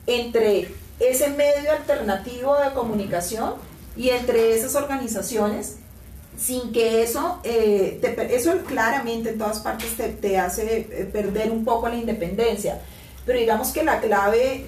entre ese medio alternativo de comunicación y entre esas organizaciones, sin que eso claramente en todas partes te hace perder un poco la independencia. Pero digamos que la clave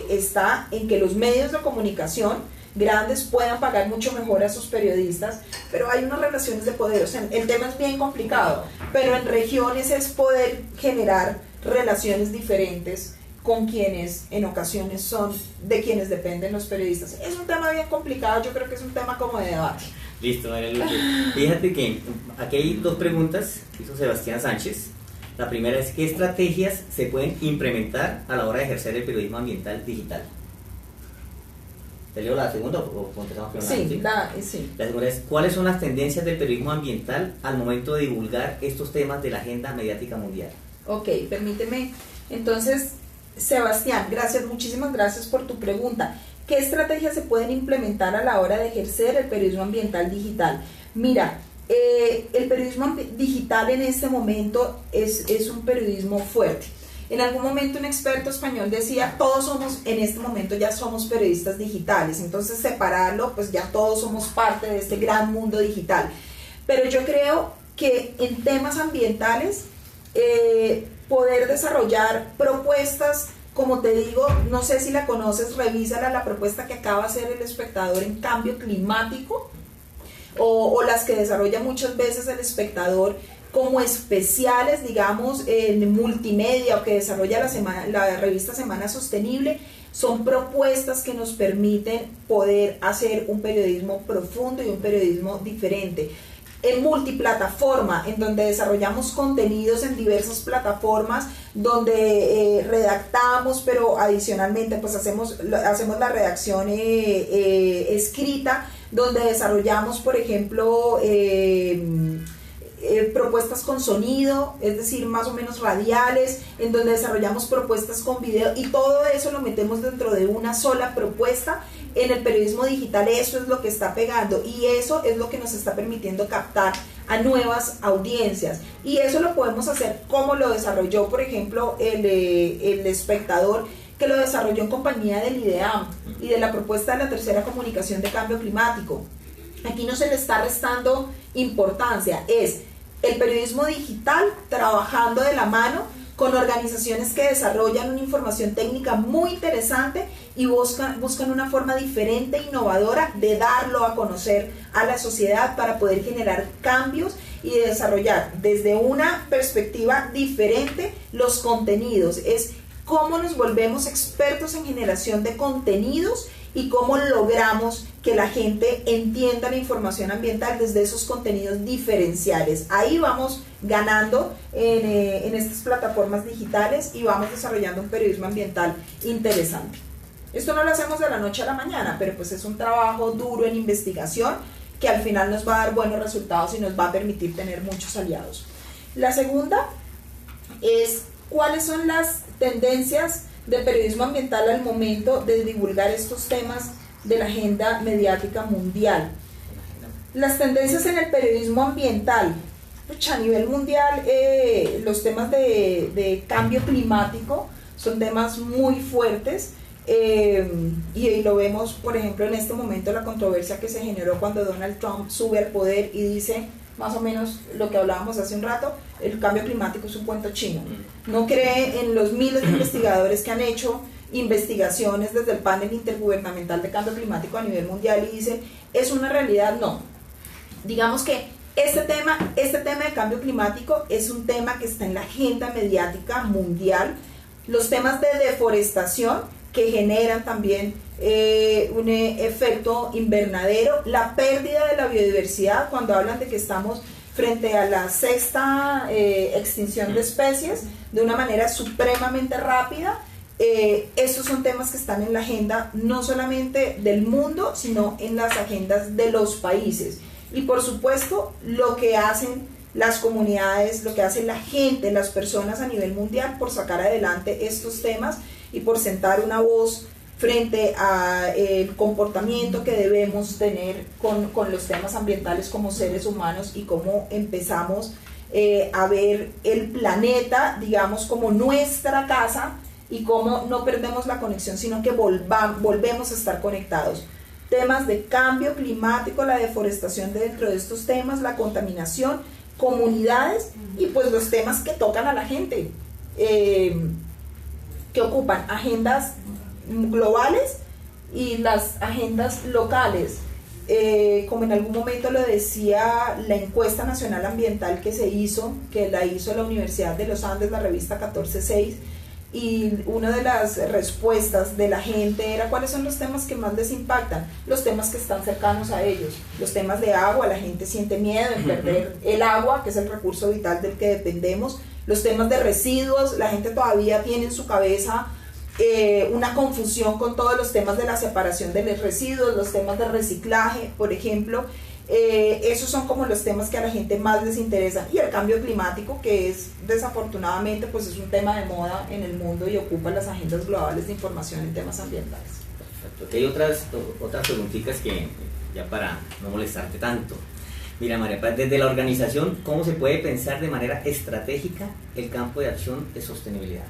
está en que los medios de comunicación grandes puedan pagar mucho mejor a sus periodistas, pero hay unas relaciones de poder, o sea, el tema es bien complicado, pero en regiones es poder generar relaciones diferentes con quienes en ocasiones son de quienes dependen los periodistas. Es un tema bien complicado, yo creo que es un tema como de debate. Listo, María Lourdes. Fíjate que aquí hay dos preguntas que hizo Sebastián Sánchez. La primera es: ¿qué estrategias se pueden implementar a la hora de ejercer el periodismo ambiental digital? ¿Te leo la segunda o contestamos primero? Sí. La segunda es: ¿cuáles son las tendencias del periodismo ambiental al momento de divulgar estos temas de la agenda mediática mundial? Ok, permíteme. Entonces, Sebastián, muchísimas gracias por tu pregunta. ¿Qué estrategias se pueden implementar a la hora de ejercer el periodismo ambiental digital? Mira, el periodismo digital en este momento es un periodismo fuerte. En algún momento un experto español decía, todos somos, en este momento ya somos periodistas digitales, entonces separarlo, pues ya todos somos parte de este gran mundo digital. Pero yo creo que en temas ambientales, poder desarrollar propuestas, como te digo, no sé si la conoces, revísala, la propuesta que acaba de hacer El Espectador en cambio climático, o las que desarrolla muchas veces El Espectador como especiales, digamos, en multimedia, o que desarrolla la revista Semana Sostenible. Son propuestas que nos permiten poder hacer un periodismo profundo y un periodismo diferente. En multiplataforma, en donde desarrollamos contenidos en diversas plataformas, donde redactamos, pero adicionalmente pues hacemos la redacción escrita, donde desarrollamos, por ejemplo, propuestas con sonido, es decir, más o menos radiales, en donde desarrollamos propuestas con video, y todo eso lo metemos dentro de una sola propuesta. En el periodismo digital eso es lo que está pegando, y eso es lo que nos está permitiendo captar a nuevas audiencias, y eso lo podemos hacer como lo desarrolló, por ejemplo, el Espectador, que lo desarrolló en compañía del IDEAM y de la propuesta de la tercera comunicación de cambio climático. Aquí no se le está restando importancia, es el periodismo digital trabajando de la mano con organizaciones que desarrollan una información técnica muy interesante y buscan una forma diferente e innovadora de darlo a conocer a la sociedad para poder generar cambios y desarrollar desde una perspectiva diferente los contenidos. Es cómo nos volvemos expertos en generación de contenidos y cómo logramos que la gente entienda la información ambiental desde esos contenidos diferenciales. Ahí vamos ganando en estas plataformas digitales y vamos desarrollando un periodismo ambiental interesante. Esto no lo hacemos de la noche a la mañana, pero pues es un trabajo duro en investigación que al final nos va a dar buenos resultados y nos va a permitir tener muchos aliados. La segunda es: ¿cuáles son las tendencias de periodismo ambiental al momento de divulgar estos temas de la agenda mediática mundial? Las tendencias en el periodismo ambiental, a nivel mundial, los temas de cambio climático son temas muy fuertes, y lo vemos, por ejemplo, en este momento, la controversia que se generó cuando Donald Trump sube al poder y dice más o menos lo que hablábamos hace un rato: el cambio climático es un cuento chino. No cree en los miles de investigadores que han hecho investigaciones desde el panel intergubernamental de cambio climático a nivel mundial y dicen, ¿es una realidad? No. Digamos que este tema de cambio climático es un tema que está en la agenda mediática mundial. Los temas de deforestación, que generan también un efecto invernadero, la pérdida de la biodiversidad, cuando hablan de que estamos frente a la sexta extinción de especies de una manera supremamente rápida. Estos son temas que están en la agenda no solamente del mundo, sino en las agendas de los países. Y por supuesto, lo que hacen las comunidades, lo que hace la gente, las personas a nivel mundial por sacar adelante estos temas y por sentar una voz frente al comportamiento que debemos tener con los temas ambientales como seres humanos, y cómo empezamos a ver el planeta, digamos, como nuestra casa, y cómo no perdemos la conexión, sino que volvemos a estar conectados. Temas de cambio climático, la deforestación dentro de estos temas, la contaminación, comunidades, y pues los temas que tocan a la gente, que ocupan agendas globales y las agendas locales. como en algún momento lo decía la encuesta nacional ambiental que se hizo, que la hizo la Universidad de los Andes, la revista 14/6, y una de las respuestas de la gente era cuáles son los temas que más les impactan, los temas que están cercanos a ellos, los temas de agua, la gente siente miedo en perder el agua, que es el recurso vital del que dependemos, los temas de residuos, la gente todavía tiene en su cabeza una confusión con todos los temas de la separación de los residuos, los temas de reciclaje, por ejemplo. Esos son como los temas que a la gente más les interesa, y el cambio climático, que es desafortunadamente pues es un tema de moda en el mundo y ocupa las agendas globales de información en temas ambientales. Perfecto. Aquí hay otras preguntitas que ya para no molestarte tanto. Mira, María Paz, desde la organización, ¿cómo se puede pensar de manera estratégica el campo de acción de sostenibilidad?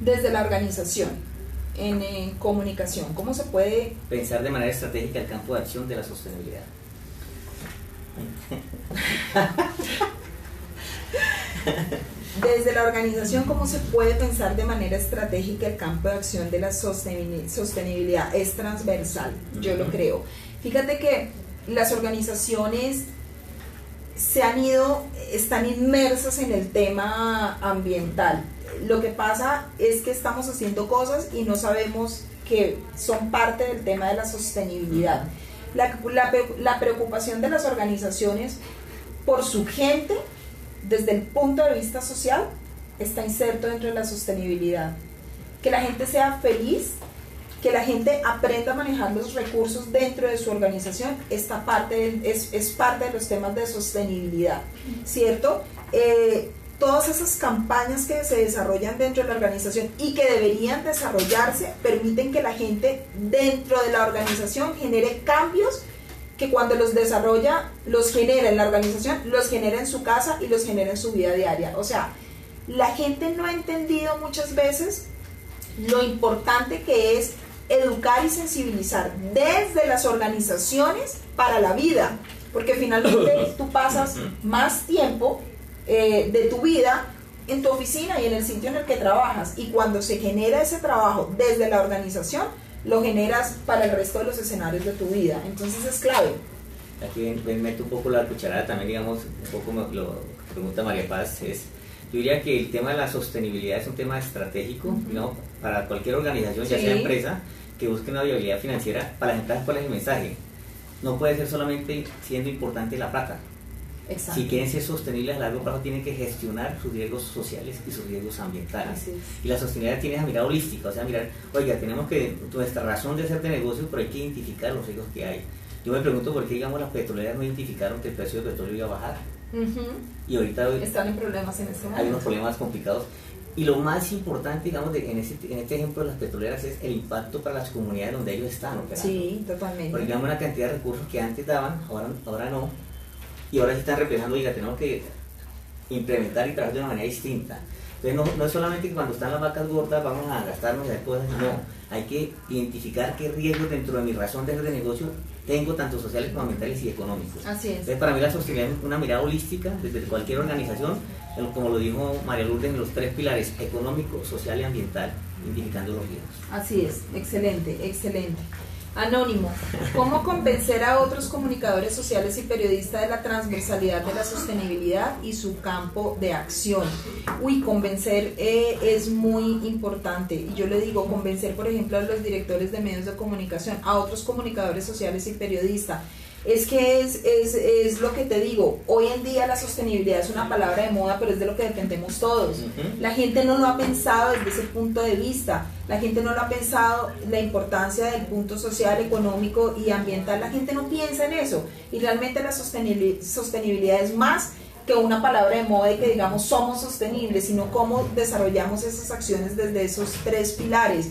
Desde la organización, en comunicación, ¿cómo se puede pensar de manera estratégica el campo de acción de la sostenibilidad? Desde la organización, ¿cómo se puede pensar de manera estratégica el campo de acción de la sostenibilidad? Es transversal, yo lo creo. Fíjate que las organizaciones están inmersas en el tema ambiental. Lo que pasa es que estamos haciendo cosas y no sabemos que son parte del tema de la sostenibilidad. La preocupación de las organizaciones por su gente, desde el punto de vista social, está inserto dentro de la sostenibilidad. Que la gente sea feliz, que la gente aprenda a manejar los recursos dentro de su organización, es parte de los temas de sostenibilidad, ¿cierto? Todas esas campañas que se desarrollan dentro de la organización y que deberían desarrollarse permiten que la gente dentro de la organización genere cambios que cuando los desarrolla, los genera en la organización, los genera en su casa y los genera en su vida diaria. O sea, la gente no ha entendido muchas veces lo importante que es educar y sensibilizar desde las organizaciones para la vida, porque finalmente tú pasas más tiempo de tu vida en tu oficina y en el sitio en el que trabajas, y cuando se genera ese trabajo desde la organización, lo generas para el resto de los escenarios de tu vida. Entonces es clave. Aquí meto un poco la cucharada también, digamos, un poco lo que pregunta María Paz es, yo diría que el tema de la sostenibilidad es un tema estratégico, ¿no? Para cualquier organización, ya sea empresa, que busque una viabilidad financiera. Para las empresas, ¿cuál es el mensaje? No puede ser solamente siendo importante la plata. Exacto. Si quieren ser sostenibles a largo plazo, tienen que gestionar sus riesgos sociales y sus riesgos ambientales. Y la sostenibilidad tiene esa mirada holística, o sea, mirar, oiga, tenemos que, nuestra razón de ser de negocio, pero hay que identificar los riesgos que hay. Yo me pregunto por qué, digamos, las petroleras no identificaron que el precio del petróleo iba a bajar. Y ahorita están en problemas en este momento. Hay unos problemas complicados. Y lo más importante, digamos, en este ejemplo de las petroleras es el impacto para las comunidades donde ellos están operando. Sí, totalmente. Porque digamos, una cantidad de recursos que antes daban, ahora no. Y ahora se están reflejando, oiga, tenemos que implementar y trabajar de una manera distinta. Entonces no es solamente que cuando están las vacas gordas vamos a gastarnos de cosas, no, hay que identificar qué riesgos dentro de mi razón de ser de negocio tengo, tanto sociales como ambientales y económicos. Así es. Entonces para mí la sostenibilidad es una mirada holística desde cualquier organización, como lo dijo María Lourdes, en los 3 pilares, económico, social y ambiental, identificando los riesgos. Así es, excelente, excelente. Anónimo, ¿cómo convencer a otros comunicadores sociales y periodistas de la transversalidad de la sostenibilidad y su campo de acción? Convencer es muy importante. Y yo le digo, convencer, por ejemplo, a los directores de medios de comunicación, a otros comunicadores sociales y periodistas. Es que es lo que te digo, hoy en día la sostenibilidad es una palabra de moda, pero es de lo que dependemos todos. La gente no lo ha pensado desde ese punto de vista, la gente no lo ha pensado, la importancia del punto social, económico y ambiental, la gente no piensa en eso, y realmente la sostenibilidad es más que una palabra de moda y que digamos somos sostenibles, sino cómo desarrollamos esas acciones desde esos 3 pilares.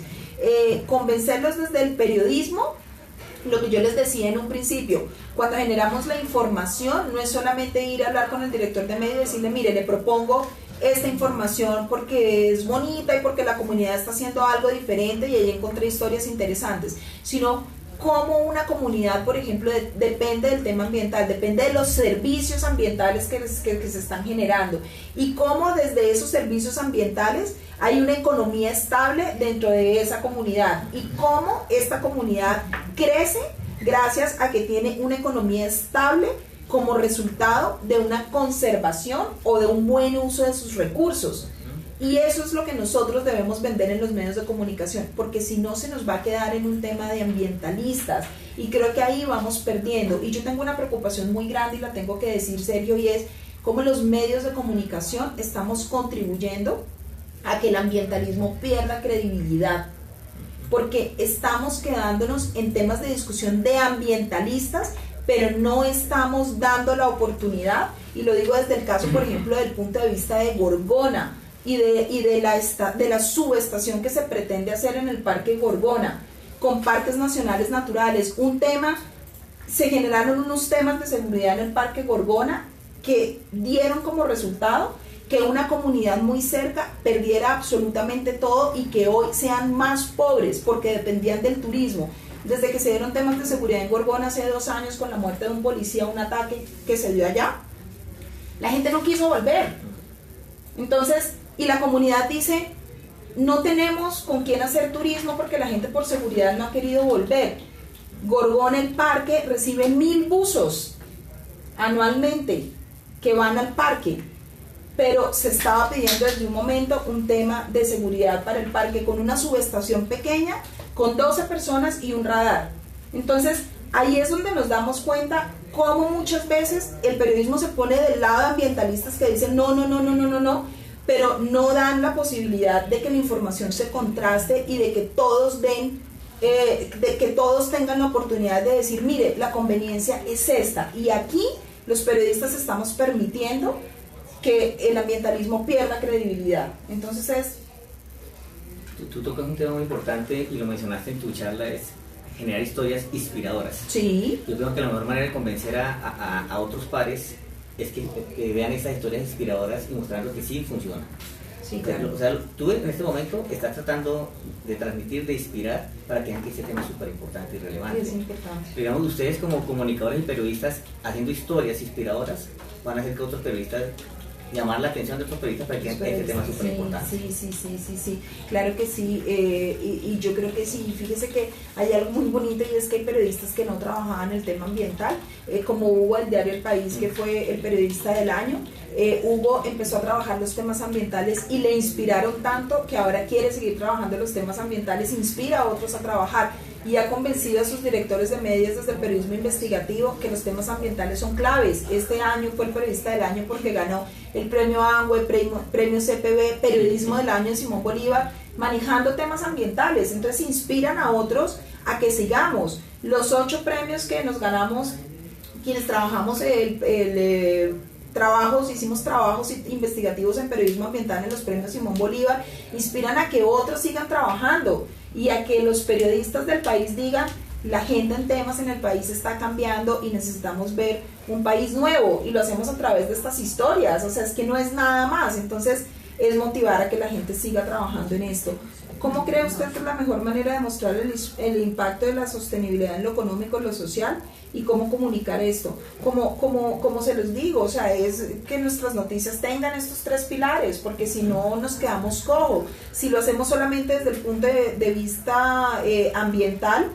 Convencerlos desde el periodismo. Lo que yo les decía en un principio, cuando generamos la información, no es solamente ir a hablar con el director de medio y decirle, mire, le propongo esta información porque es bonita y porque la comunidad está haciendo algo diferente y ahí encontré historias interesantes, sino cómo una comunidad, por ejemplo, depende del tema ambiental, depende de los servicios ambientales que se están generando, y cómo desde esos servicios ambientales hay una economía estable dentro de esa comunidad, y cómo esta comunidad crece gracias a que tiene una economía estable como resultado de una conservación o de un buen uso de sus recursos. Y eso es lo que nosotros debemos vender en los medios de comunicación, porque si no se nos va a quedar en un tema de ambientalistas, y creo que ahí vamos perdiendo. Y yo tengo una preocupación muy grande y la tengo que decir serio, y es cómo los medios de comunicación estamos contribuyendo a que el ambientalismo pierda credibilidad, porque estamos quedándonos en temas de discusión de ambientalistas, pero no estamos dando la oportunidad, y lo digo desde el caso, por ejemplo, del punto de vista de Gorgona, y de la subestación que se pretende hacer en el Parque Gorgona, con parques nacionales naturales. Se generaron unos temas de seguridad en el Parque Gorgona que dieron como resultado que una comunidad muy cerca perdiera absolutamente todo y que hoy sean más pobres porque dependían del turismo. Desde que se dieron temas de seguridad en Gorgona hace 2 años con la muerte de un policía, un ataque que se dio allá, la gente no quiso volver. Entonces, y la comunidad dice, no tenemos con quién hacer turismo porque la gente por seguridad no ha querido volver. Gorgona, el parque, recibe 1000 buzos anualmente que van al parque, pero se estaba pidiendo desde un momento un tema de seguridad para el parque con una subestación pequeña, con 12 personas y un radar. Entonces, ahí es donde nos damos cuenta cómo muchas veces el periodismo se pone del lado de ambientalistas que dicen no, pero no dan la posibilidad de que la información se contraste y de que todos tengan la oportunidad de decir, mire, la conveniencia es esta, y aquí los periodistas estamos permitiendo que el ambientalismo pierda credibilidad. Entonces Tú tocas un tema muy importante y lo mencionaste en tu charla, es generar historias inspiradoras. sí, Yo creo que la mejor manera de convencer a otros pares es que vean esas historias inspiradoras y mostrando que sí funciona. sí, claro. O sea, tú en este momento estás tratando de transmitir, de inspirar para que vean que este tema es súper importante y relevante. Es importante. Digamos, ustedes como comunicadores y periodistas haciendo historias inspiradoras van a hacer que otros periodistas, llamar la atención de otros periodistas para que vean que este tema es súper importante. Sí, claro que sí, y yo creo que sí. Fíjese que hay algo muy bonito, y es que hay periodistas que no trabajaban el tema ambiental, como Hugo del diario El País, que fue el periodista del año. Hugo empezó a trabajar los temas ambientales y le inspiraron tanto que ahora quiere seguir trabajando los temas ambientales, inspira a otros a trabajar y ha convencido a sus directores de medios desde el periodismo investigativo que los temas ambientales son claves. Este año fue el periodista del año porque ganó el premio ANGUE, premio CPB, periodismo del año Simón Bolívar, manejando temas ambientales. Entonces inspiran a otros a que sigamos. Los 8 premios que nos ganamos, quienes trabajamos hicimos trabajos investigativos en periodismo ambiental en los premios Simón Bolívar, inspiran a que otros sigan trabajando y a que los periodistas del país digan, la agenda en temas en el país está cambiando y necesitamos ver un país nuevo, y lo hacemos a través de estas historias. O sea, es que no es nada más. Entonces es motivar a que la gente siga trabajando en esto. ¿Cómo cree usted que es la mejor manera de mostrar el impacto de la sostenibilidad en lo económico, en lo social, y cómo comunicar esto? Como se los digo, o sea, es que nuestras noticias tengan estos 3 pilares, porque si no nos quedamos cojo. Si lo hacemos solamente desde el punto de vista ambiental,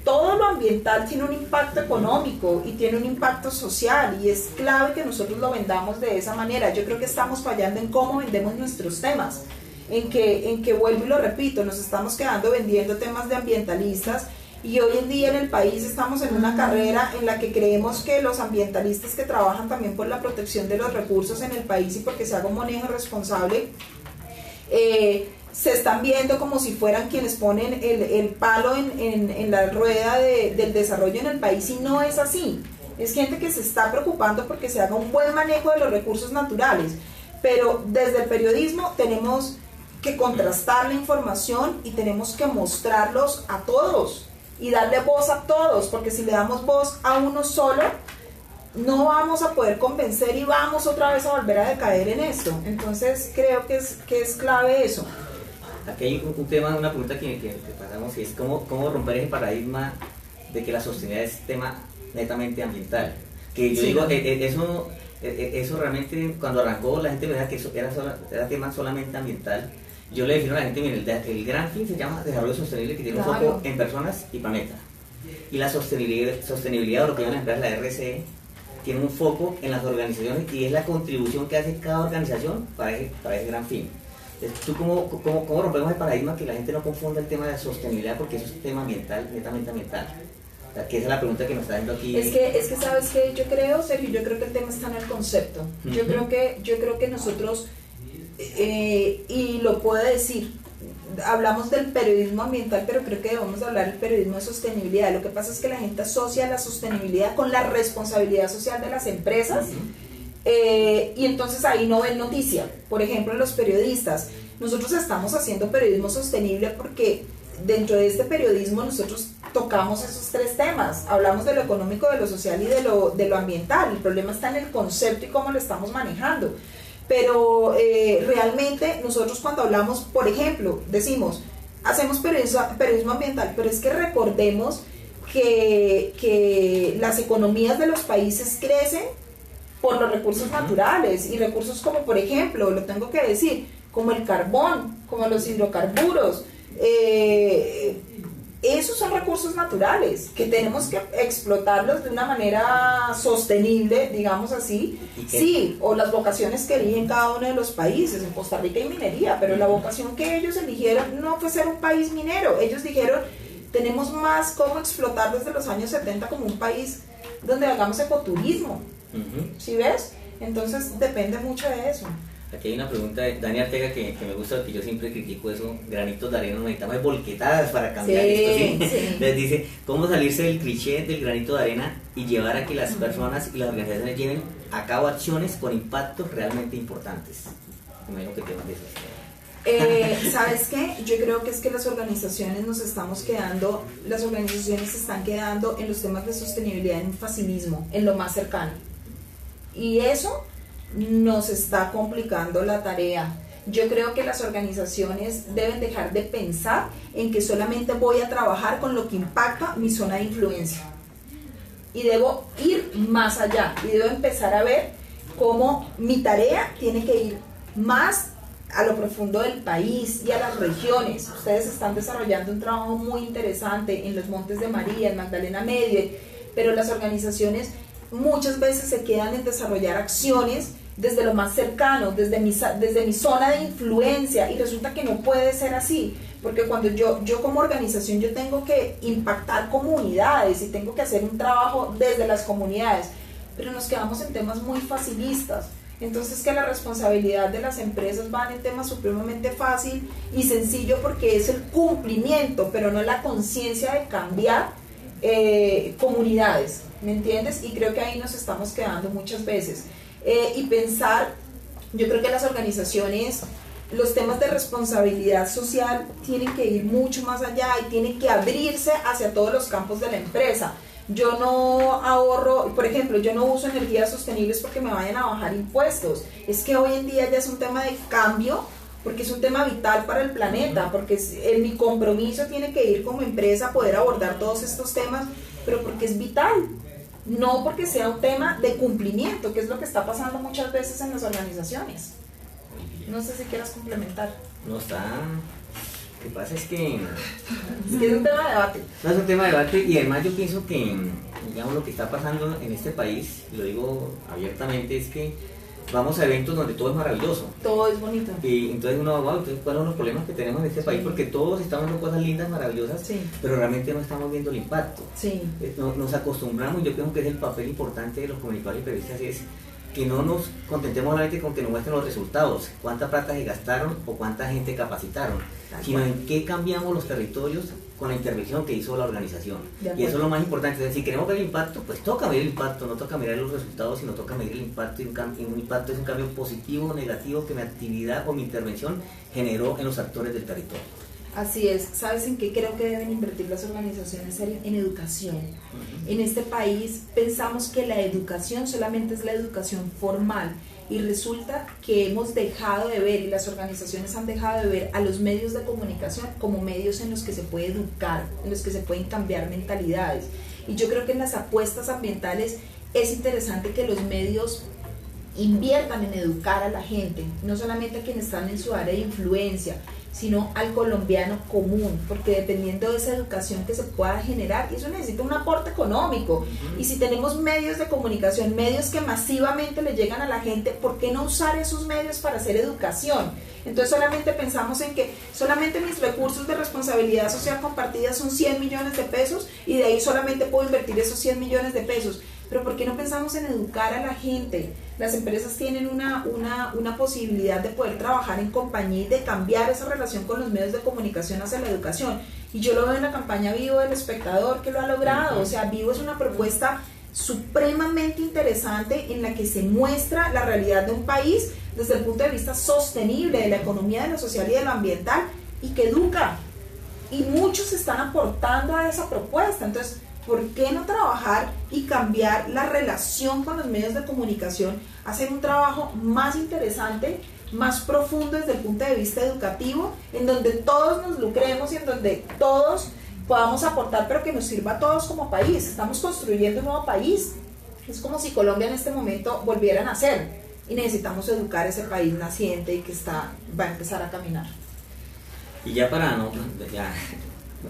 todo lo ambiental tiene un impacto económico y tiene un impacto social, y es clave que nosotros lo vendamos de esa manera. Yo creo que estamos fallando en cómo vendemos nuestros temas, en que vuelvo y lo repito, nos estamos quedando vendiendo temas de ambientalistas, y hoy en día en el país estamos en una carrera en la que creemos que los ambientalistas que trabajan también por la protección de los recursos en el país y porque se haga un manejo responsable, se están viendo como si fueran quienes ponen el palo en la rueda del desarrollo en el país, y no es así. Es gente que se está preocupando porque se haga un buen manejo de los recursos naturales, pero desde el periodismo tenemos que contrastar la información y tenemos que mostrarlos a todos y darle voz a todos, porque si le damos voz a uno solo, no vamos a poder convencer y vamos otra vez a volver a decaer en esto. Entonces creo que es clave eso. Aquí hay un tema, una pregunta que pasamos, y es cómo romper ese paradigma de que la sostenibilidad es tema netamente ambiental. Que yo digo, eso realmente, cuando arrancó, la gente me decía que eso era tema solamente ambiental. Yo le defino a la gente, mire, el gran fin se llama desarrollo sostenible, que tiene un foco en personas y planeta. Y la sostenibilidad, o lo que llaman las empresas, la RSE, tiene un foco en las organizaciones y es la contribución que hace cada organización para ese gran fin. Entonces, ¿tú cómo rompemos el paradigma que la gente no confunda el tema de la sostenibilidad porque eso es un tema ambiental, netamente ambiental? O sea, que esa es la pregunta que nos está dando aquí. Es que sabes que yo creo, Sergio, yo creo que el tema está en el concepto. Yo creo que nosotros, y lo puedo decir, hablamos del periodismo ambiental, pero creo que debemos hablar del periodismo de sostenibilidad. Lo que pasa es que la gente asocia la sostenibilidad con la responsabilidad social de las empresas, y entonces ahí no ven noticia. Por ejemplo, los periodistas, nosotros estamos haciendo periodismo sostenible porque dentro de este periodismo nosotros tocamos esos tres temas, hablamos de lo económico, de lo social y de lo ambiental. El problema está en el concepto y cómo lo estamos manejando. Pero realmente nosotros cuando hablamos, por ejemplo, decimos, hacemos periodismo ambiental, pero es que recordemos que las economías de los países crecen por los recursos naturales, y recursos como, por ejemplo, lo tengo que decir, como el carbón, como los hidrocarburos, esos son recursos naturales que tenemos que explotarlos de una manera sostenible, digamos así. Sí, o las vocaciones que eligen cada uno de los países. En Costa Rica hay minería, pero la vocación que ellos eligieron no fue ser un país minero. Ellos dijeron, tenemos más cómo explotar desde los años 70 como un país donde hagamos ecoturismo. ¿Sí ves? Entonces depende mucho de eso. Aquí hay una pregunta de Dani Ortega que me gusta, porque yo siempre critico eso: granitos de arena, necesitamos volquetadas para cambiar esto, ¿sí? Les dice, ¿cómo salirse del cliché del granito de arena y llevar a que las personas y las organizaciones lleven a cabo acciones con impactos realmente importantes? Me imagino que temas de eso. ¿Sabes qué? Yo creo que es que las organizaciones se están quedando en los temas de sostenibilidad en facilismo, en lo más cercano. Y eso nos está complicando la tarea. Yo creo que las organizaciones deben dejar de pensar en que solamente voy a trabajar con lo que impacta mi zona de influencia, y debo ir más allá, y debo empezar a ver cómo mi tarea tiene que ir más a lo profundo del país y a las regiones. Ustedes están desarrollando un trabajo muy interesante en los Montes de María, en Magdalena Medio, pero las organizaciones muchas veces se quedan en desarrollar acciones desde lo más cercano, desde mi zona de influencia, y resulta que no puede ser así, porque cuando yo como organización yo tengo que impactar comunidades y tengo que hacer un trabajo desde las comunidades, pero nos quedamos en temas muy facilistas. Entonces, que la responsabilidad de las empresas va en temas supremamente fácil y sencillo, porque es el cumplimiento, pero no la conciencia de cambiar comunidades, ¿me entiendes? Y creo que ahí nos estamos quedando muchas veces. Y pensar, yo creo que las organizaciones, los temas de responsabilidad social tienen que ir mucho más allá y tienen que abrirse hacia todos los campos de la empresa. Yo no ahorro, por ejemplo, yo no uso energías sostenibles porque me vayan a bajar impuestos. Es que hoy en día ya es un tema de cambio, porque es un tema vital para el planeta, porque mi compromiso tiene que ir como empresa a poder abordar todos estos temas, pero porque es vital, no porque sea un tema de cumplimiento, que es lo que está pasando muchas veces en las organizaciones. No sé si quieras complementar. No está. Lo que pasa es que es un tema de debate. No, es un tema de debate, y además yo pienso que, digamos, lo que está pasando en este país, y lo digo abiertamente, es que vamos a eventos donde todo es maravilloso. Todo es bonito. Y entonces uno, wow, entonces, ¿cuáles son los problemas que tenemos en este país? Porque todos estamos viendo cosas lindas, maravillosas, pero realmente no estamos viendo el impacto. Nos acostumbramos, y yo creo que es el papel importante de los comunicadores y periodistas, es que no nos contentemos solamente con que nos muestren los resultados, cuánta plata se gastaron o cuánta gente capacitaron, sino en qué cambiamos los territorios con la intervención que hizo la organización. Y eso es lo más importante. Entonces, si queremos ver el impacto, pues toca medir el impacto, no toca mirar los resultados, sino toca medir el impacto. Y un impacto es un cambio positivo o negativo que mi actividad o mi intervención generó en los actores del territorio. Así es. ¿Sabes en qué creo que deben invertir las organizaciones? En educación. En este país pensamos que la educación solamente es la educación formal, y resulta que hemos dejado de ver, y las organizaciones han dejado de ver, a los medios de comunicación como medios en los que se puede educar, en los que se pueden cambiar mentalidades. Y yo creo que en las apuestas ambientales es interesante que los medios inviertan en educar a la gente, no solamente a quienes están en su área de influencia, sino al colombiano común, porque dependiendo de esa educación que se pueda generar, y eso necesita un aporte económico, y si tenemos medios de comunicación, medios que masivamente le llegan a la gente, ¿por qué no usar esos medios para hacer educación? Entonces solamente pensamos en que solamente mis recursos de responsabilidad social compartida son 100 millones de pesos y de ahí solamente puedo invertir esos 100 millones de pesos. Pero ¿por qué no pensamos en educar a la gente? Las empresas tienen una posibilidad de poder trabajar en compañía y de cambiar esa relación con los medios de comunicación hacia la educación. Y yo lo veo en la campaña Vivo del Espectador, que lo ha logrado. O sea, Vivo es una propuesta supremamente interesante en la que se muestra la realidad de un país desde el punto de vista sostenible de la economía, de lo social y de lo ambiental, y que educa. Y muchos están aportando a esa propuesta. Entonces, ¿por qué no trabajar y cambiar la relación con los medios de comunicación? Hacer un trabajo más interesante, más profundo desde el punto de vista educativo, en donde todos nos lucremos y en donde todos podamos aportar, pero que nos sirva a todos como país. Estamos construyendo un nuevo país. Es como si Colombia en este momento volviera a nacer y necesitamos educar ese país naciente y que va a empezar a caminar. Y ya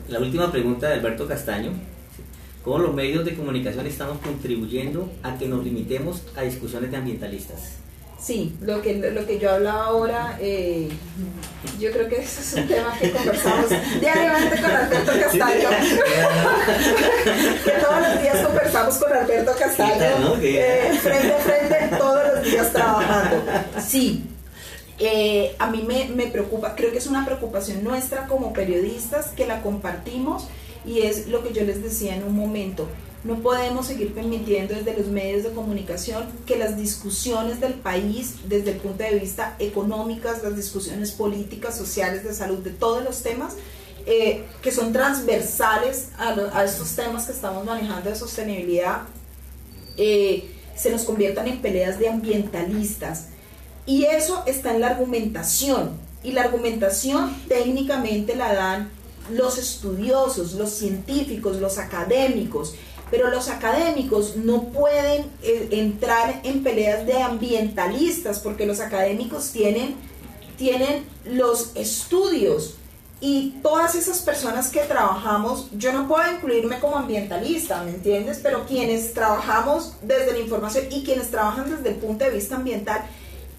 la última pregunta de Alberto Castaño: ¿cómo los medios de comunicación estamos contribuyendo a que nos limitemos a discusiones de ambientalistas? Sí, lo que yo hablaba ahora, yo creo que ese es un tema que conversamos diariamente con Alberto Castaño. Que todos los días conversamos con Alberto Castaño, ¿no? Frente a frente, todos los días trabajando. Sí, a mí me preocupa, creo que es una preocupación nuestra como periodistas que la compartimos, y es lo que yo les decía en un momento. No podemos seguir permitiendo desde los medios de comunicación que las discusiones del país, desde el punto de vista económicas, las discusiones políticas, sociales, de salud, de todos los temas que son transversales a estos temas que estamos manejando de sostenibilidad, se nos conviertan en peleas de ambientalistas. Y eso está en la argumentación, y la argumentación técnicamente la dan los estudiosos, los científicos, los académicos, pero los académicos no pueden entrar en peleas de ambientalistas, porque los académicos tienen los estudios, y todas esas personas que trabajamos, yo no puedo incluirme como ambientalista, ¿me entiendes? Pero quienes trabajamos desde la información y quienes trabajan desde el punto de vista ambiental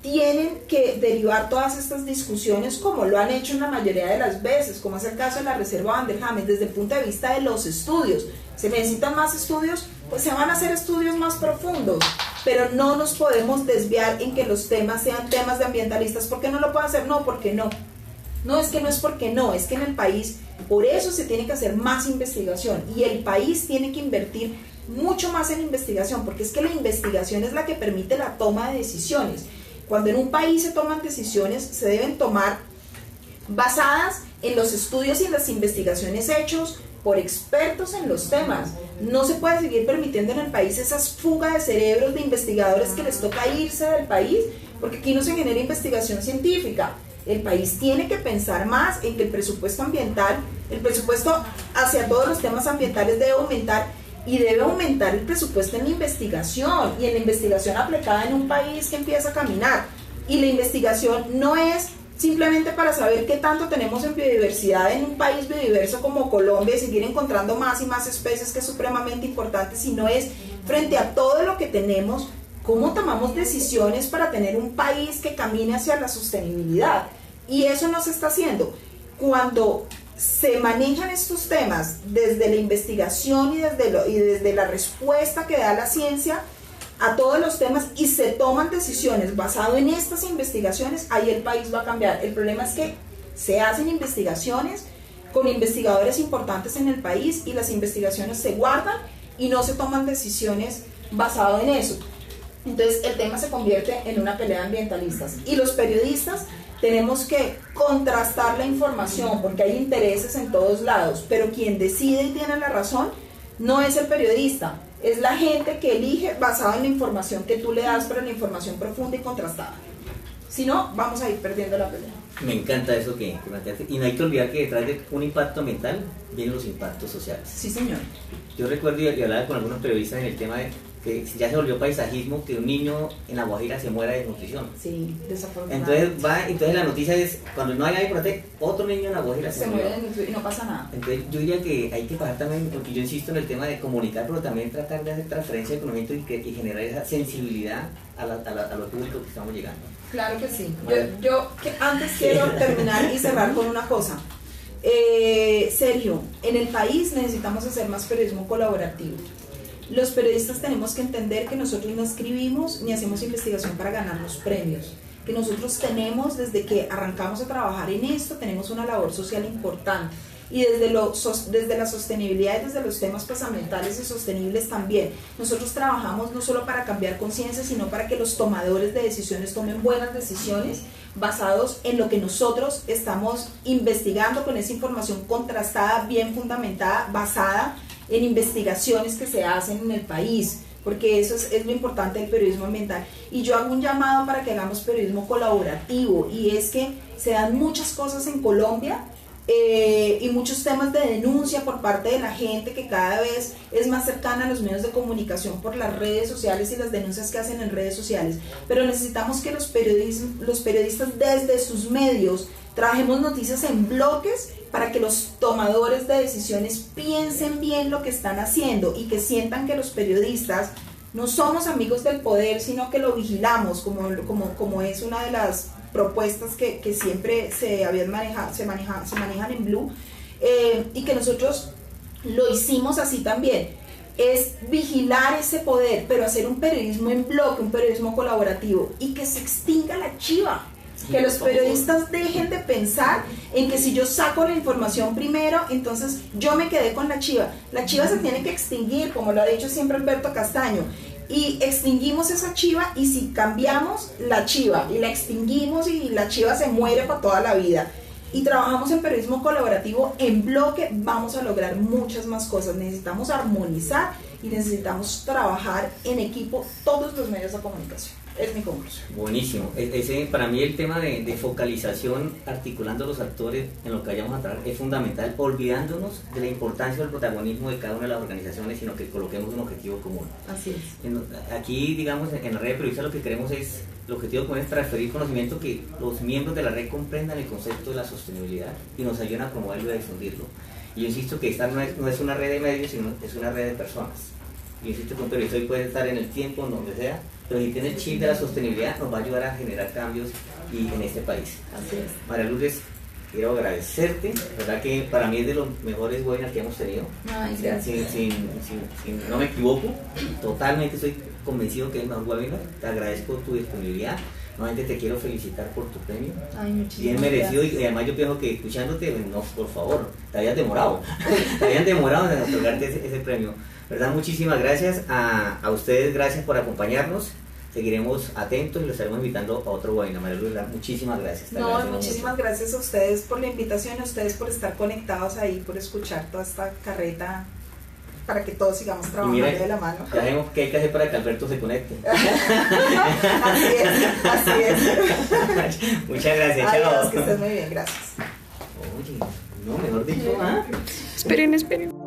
tienen que derivar todas estas discusiones, como lo han hecho en la mayoría de las veces, como es el caso de la Reserva Van der Hamen, desde el punto de vista de los estudios. ¿Se necesitan más estudios? Pues se van a hacer estudios más profundos, pero no nos podemos desviar en que los temas sean temas de ambientalistas. ¿Por qué no lo pueden hacer? No, porque no. No, es que no es porque no, es que en el país, por eso se tiene que hacer más investigación, y el país tiene que invertir mucho más en investigación, porque es que la investigación es la que permite la toma de decisiones. Cuando en un país se toman decisiones, se deben tomar basadas en los estudios y en las investigaciones hechos por expertos en los temas. No se puede seguir permitiendo en el país esas fugas de cerebros de investigadores que les toca irse del país, porque aquí no se genera investigación científica. El país tiene que pensar más en que el presupuesto ambiental, el presupuesto hacia todos los temas ambientales debe aumentar, y debe aumentar el presupuesto en la investigación, y en la investigación aplicada en un país que empieza a caminar. Y la investigación no es simplemente para saber qué tanto tenemos en biodiversidad en un país biodiverso como Colombia y seguir encontrando más y más especies, que es supremamente importante, sino es frente a todo lo que tenemos, cómo tomamos decisiones para tener un país que camine hacia la sostenibilidad. Y eso no se está haciendo. Cuando se manejan estos temas desde la investigación y desde la respuesta que da la ciencia a todos los temas, y se toman decisiones basado en estas investigaciones, ahí el país va a cambiar. El problema es que se hacen investigaciones con investigadores importantes en el país, y las investigaciones se guardan y no se toman decisiones basado en eso. Entonces el tema se convierte en una pelea de ambientalistas, y los periodistas tenemos que contrastar la información, porque hay intereses en todos lados, pero quien decide y tiene la razón no es el periodista, es la gente que elige basado en la información que tú le das, pero en la información profunda y contrastada. Si no, vamos a ir perdiendo la pelea. Me encanta eso que planteaste, y no hay que olvidar que detrás de un impacto ambiental vienen los impactos sociales. Sí, señor. Yo recuerdo y hablaba con algunos periodistas en el tema que ya se volvió paisajismo que un niño en La Guajira se muera de nutrición. Sí, desafortunadamente. Entonces la noticia es, cuando no hay nadie por ahí, otro niño en La Guajira se muere de nutrición y no pasa nada. Entonces yo diría que hay que pasar también, porque yo insisto en el tema de comunicar, pero también tratar de hacer transferencia de conocimiento y generar esa sensibilidad a lo público que estamos llegando. Claro que sí. Yo antes quiero terminar y cerrar con una cosa. Sergio, en el país necesitamos hacer más periodismo colaborativo. Los periodistas tenemos que entender que nosotros no escribimos ni hacemos investigación para ganarnos premios, que nosotros tenemos, desde que arrancamos a trabajar en esto, tenemos una labor social importante, y desde la sostenibilidad y desde los temas ambientales y sostenibles también. Nosotros trabajamos no solo para cambiar conciencia, sino para que los tomadores de decisiones tomen buenas decisiones basados en lo que nosotros estamos investigando, con esa información contrastada, bien fundamentada, basada en investigaciones que se hacen en el país, porque eso es lo importante del periodismo ambiental. Y yo hago un llamado para que hagamos periodismo colaborativo, y es que se dan muchas cosas en Colombia y muchos temas de denuncia por parte de la gente que cada vez es más cercana a los medios de comunicación por las redes sociales y las denuncias que hacen en redes sociales, pero necesitamos que los periodistas desde sus medios trabajemos noticias en bloques para que los tomadores de decisiones piensen bien lo que están haciendo y que sientan que los periodistas no somos amigos del poder, sino que lo vigilamos, como es una de las propuestas que siempre se manejan en Blue, y que nosotros lo hicimos así también. Es vigilar ese poder, pero hacer un periodismo en bloque, un periodismo colaborativo, y que se extinga la chiva. Que los periodistas dejen de pensar en que si yo saco la información primero, entonces yo me quedé con la chiva. La chiva se tiene que extinguir, como lo ha dicho siempre Alberto Castaño, y extinguimos esa chiva, y si cambiamos la chiva y la extinguimos y la chiva se muere para toda la vida, y trabajamos en periodismo colaborativo en bloque, vamos a lograr muchas más cosas. Necesitamos armonizar y necesitamos trabajar en equipo todos los medios de comunicación. Es mi conclusión. Buenísimo. Para mí el tema de focalización, articulando a los actores en lo que vayamos a tratar, es fundamental, olvidándonos de la importancia del protagonismo de cada una de las organizaciones, sino que coloquemos un objetivo común. Así es. Aquí, digamos, en la red de periodistas lo que queremos es, el objetivo común es transferir conocimiento, que los miembros de la red comprendan el concepto de la sostenibilidad y nos ayuden a promoverlo y a difundirlo. Y yo insisto que esta no es una red de medios, sino es una red de personas. Yo insisto que un periodista hoy puede estar en el tiempo, donde sea, pero si tiene el chip de la sostenibilidad, nos va a ayudar a generar cambios en este país. Así es. María Lourdes, quiero agradecerte, verdad que para mí es de los mejores webinars que hemos tenido. Ay, gracias. No me equivoco, totalmente estoy convencido que es el mejor webinar. Te agradezco tu disponibilidad. Nuevamente te quiero felicitar por tu premio. Ay, muchísimas bien merecido, gracias. y además yo pienso que escuchándote, no, por favor, te habían demorado en otorgarte ese premio. ¿Verdad? Muchísimas gracias a ustedes, gracias por acompañarnos. Seguiremos atentos y los estaremos invitando a otro webinar. María Lourdes, muchísimas gracias. No, muchísimas gracias a ustedes por la invitación, a ustedes por estar conectados ahí, por escuchar toda esta carreta, para que todos sigamos trabajando de la mano. Ya sabemos qué hay que hacer para que Alberto se conecte. así es. Muchas gracias. Adiós, que estés muy bien, gracias. Oye, no, mejor dicho, ¿ah? Esperen.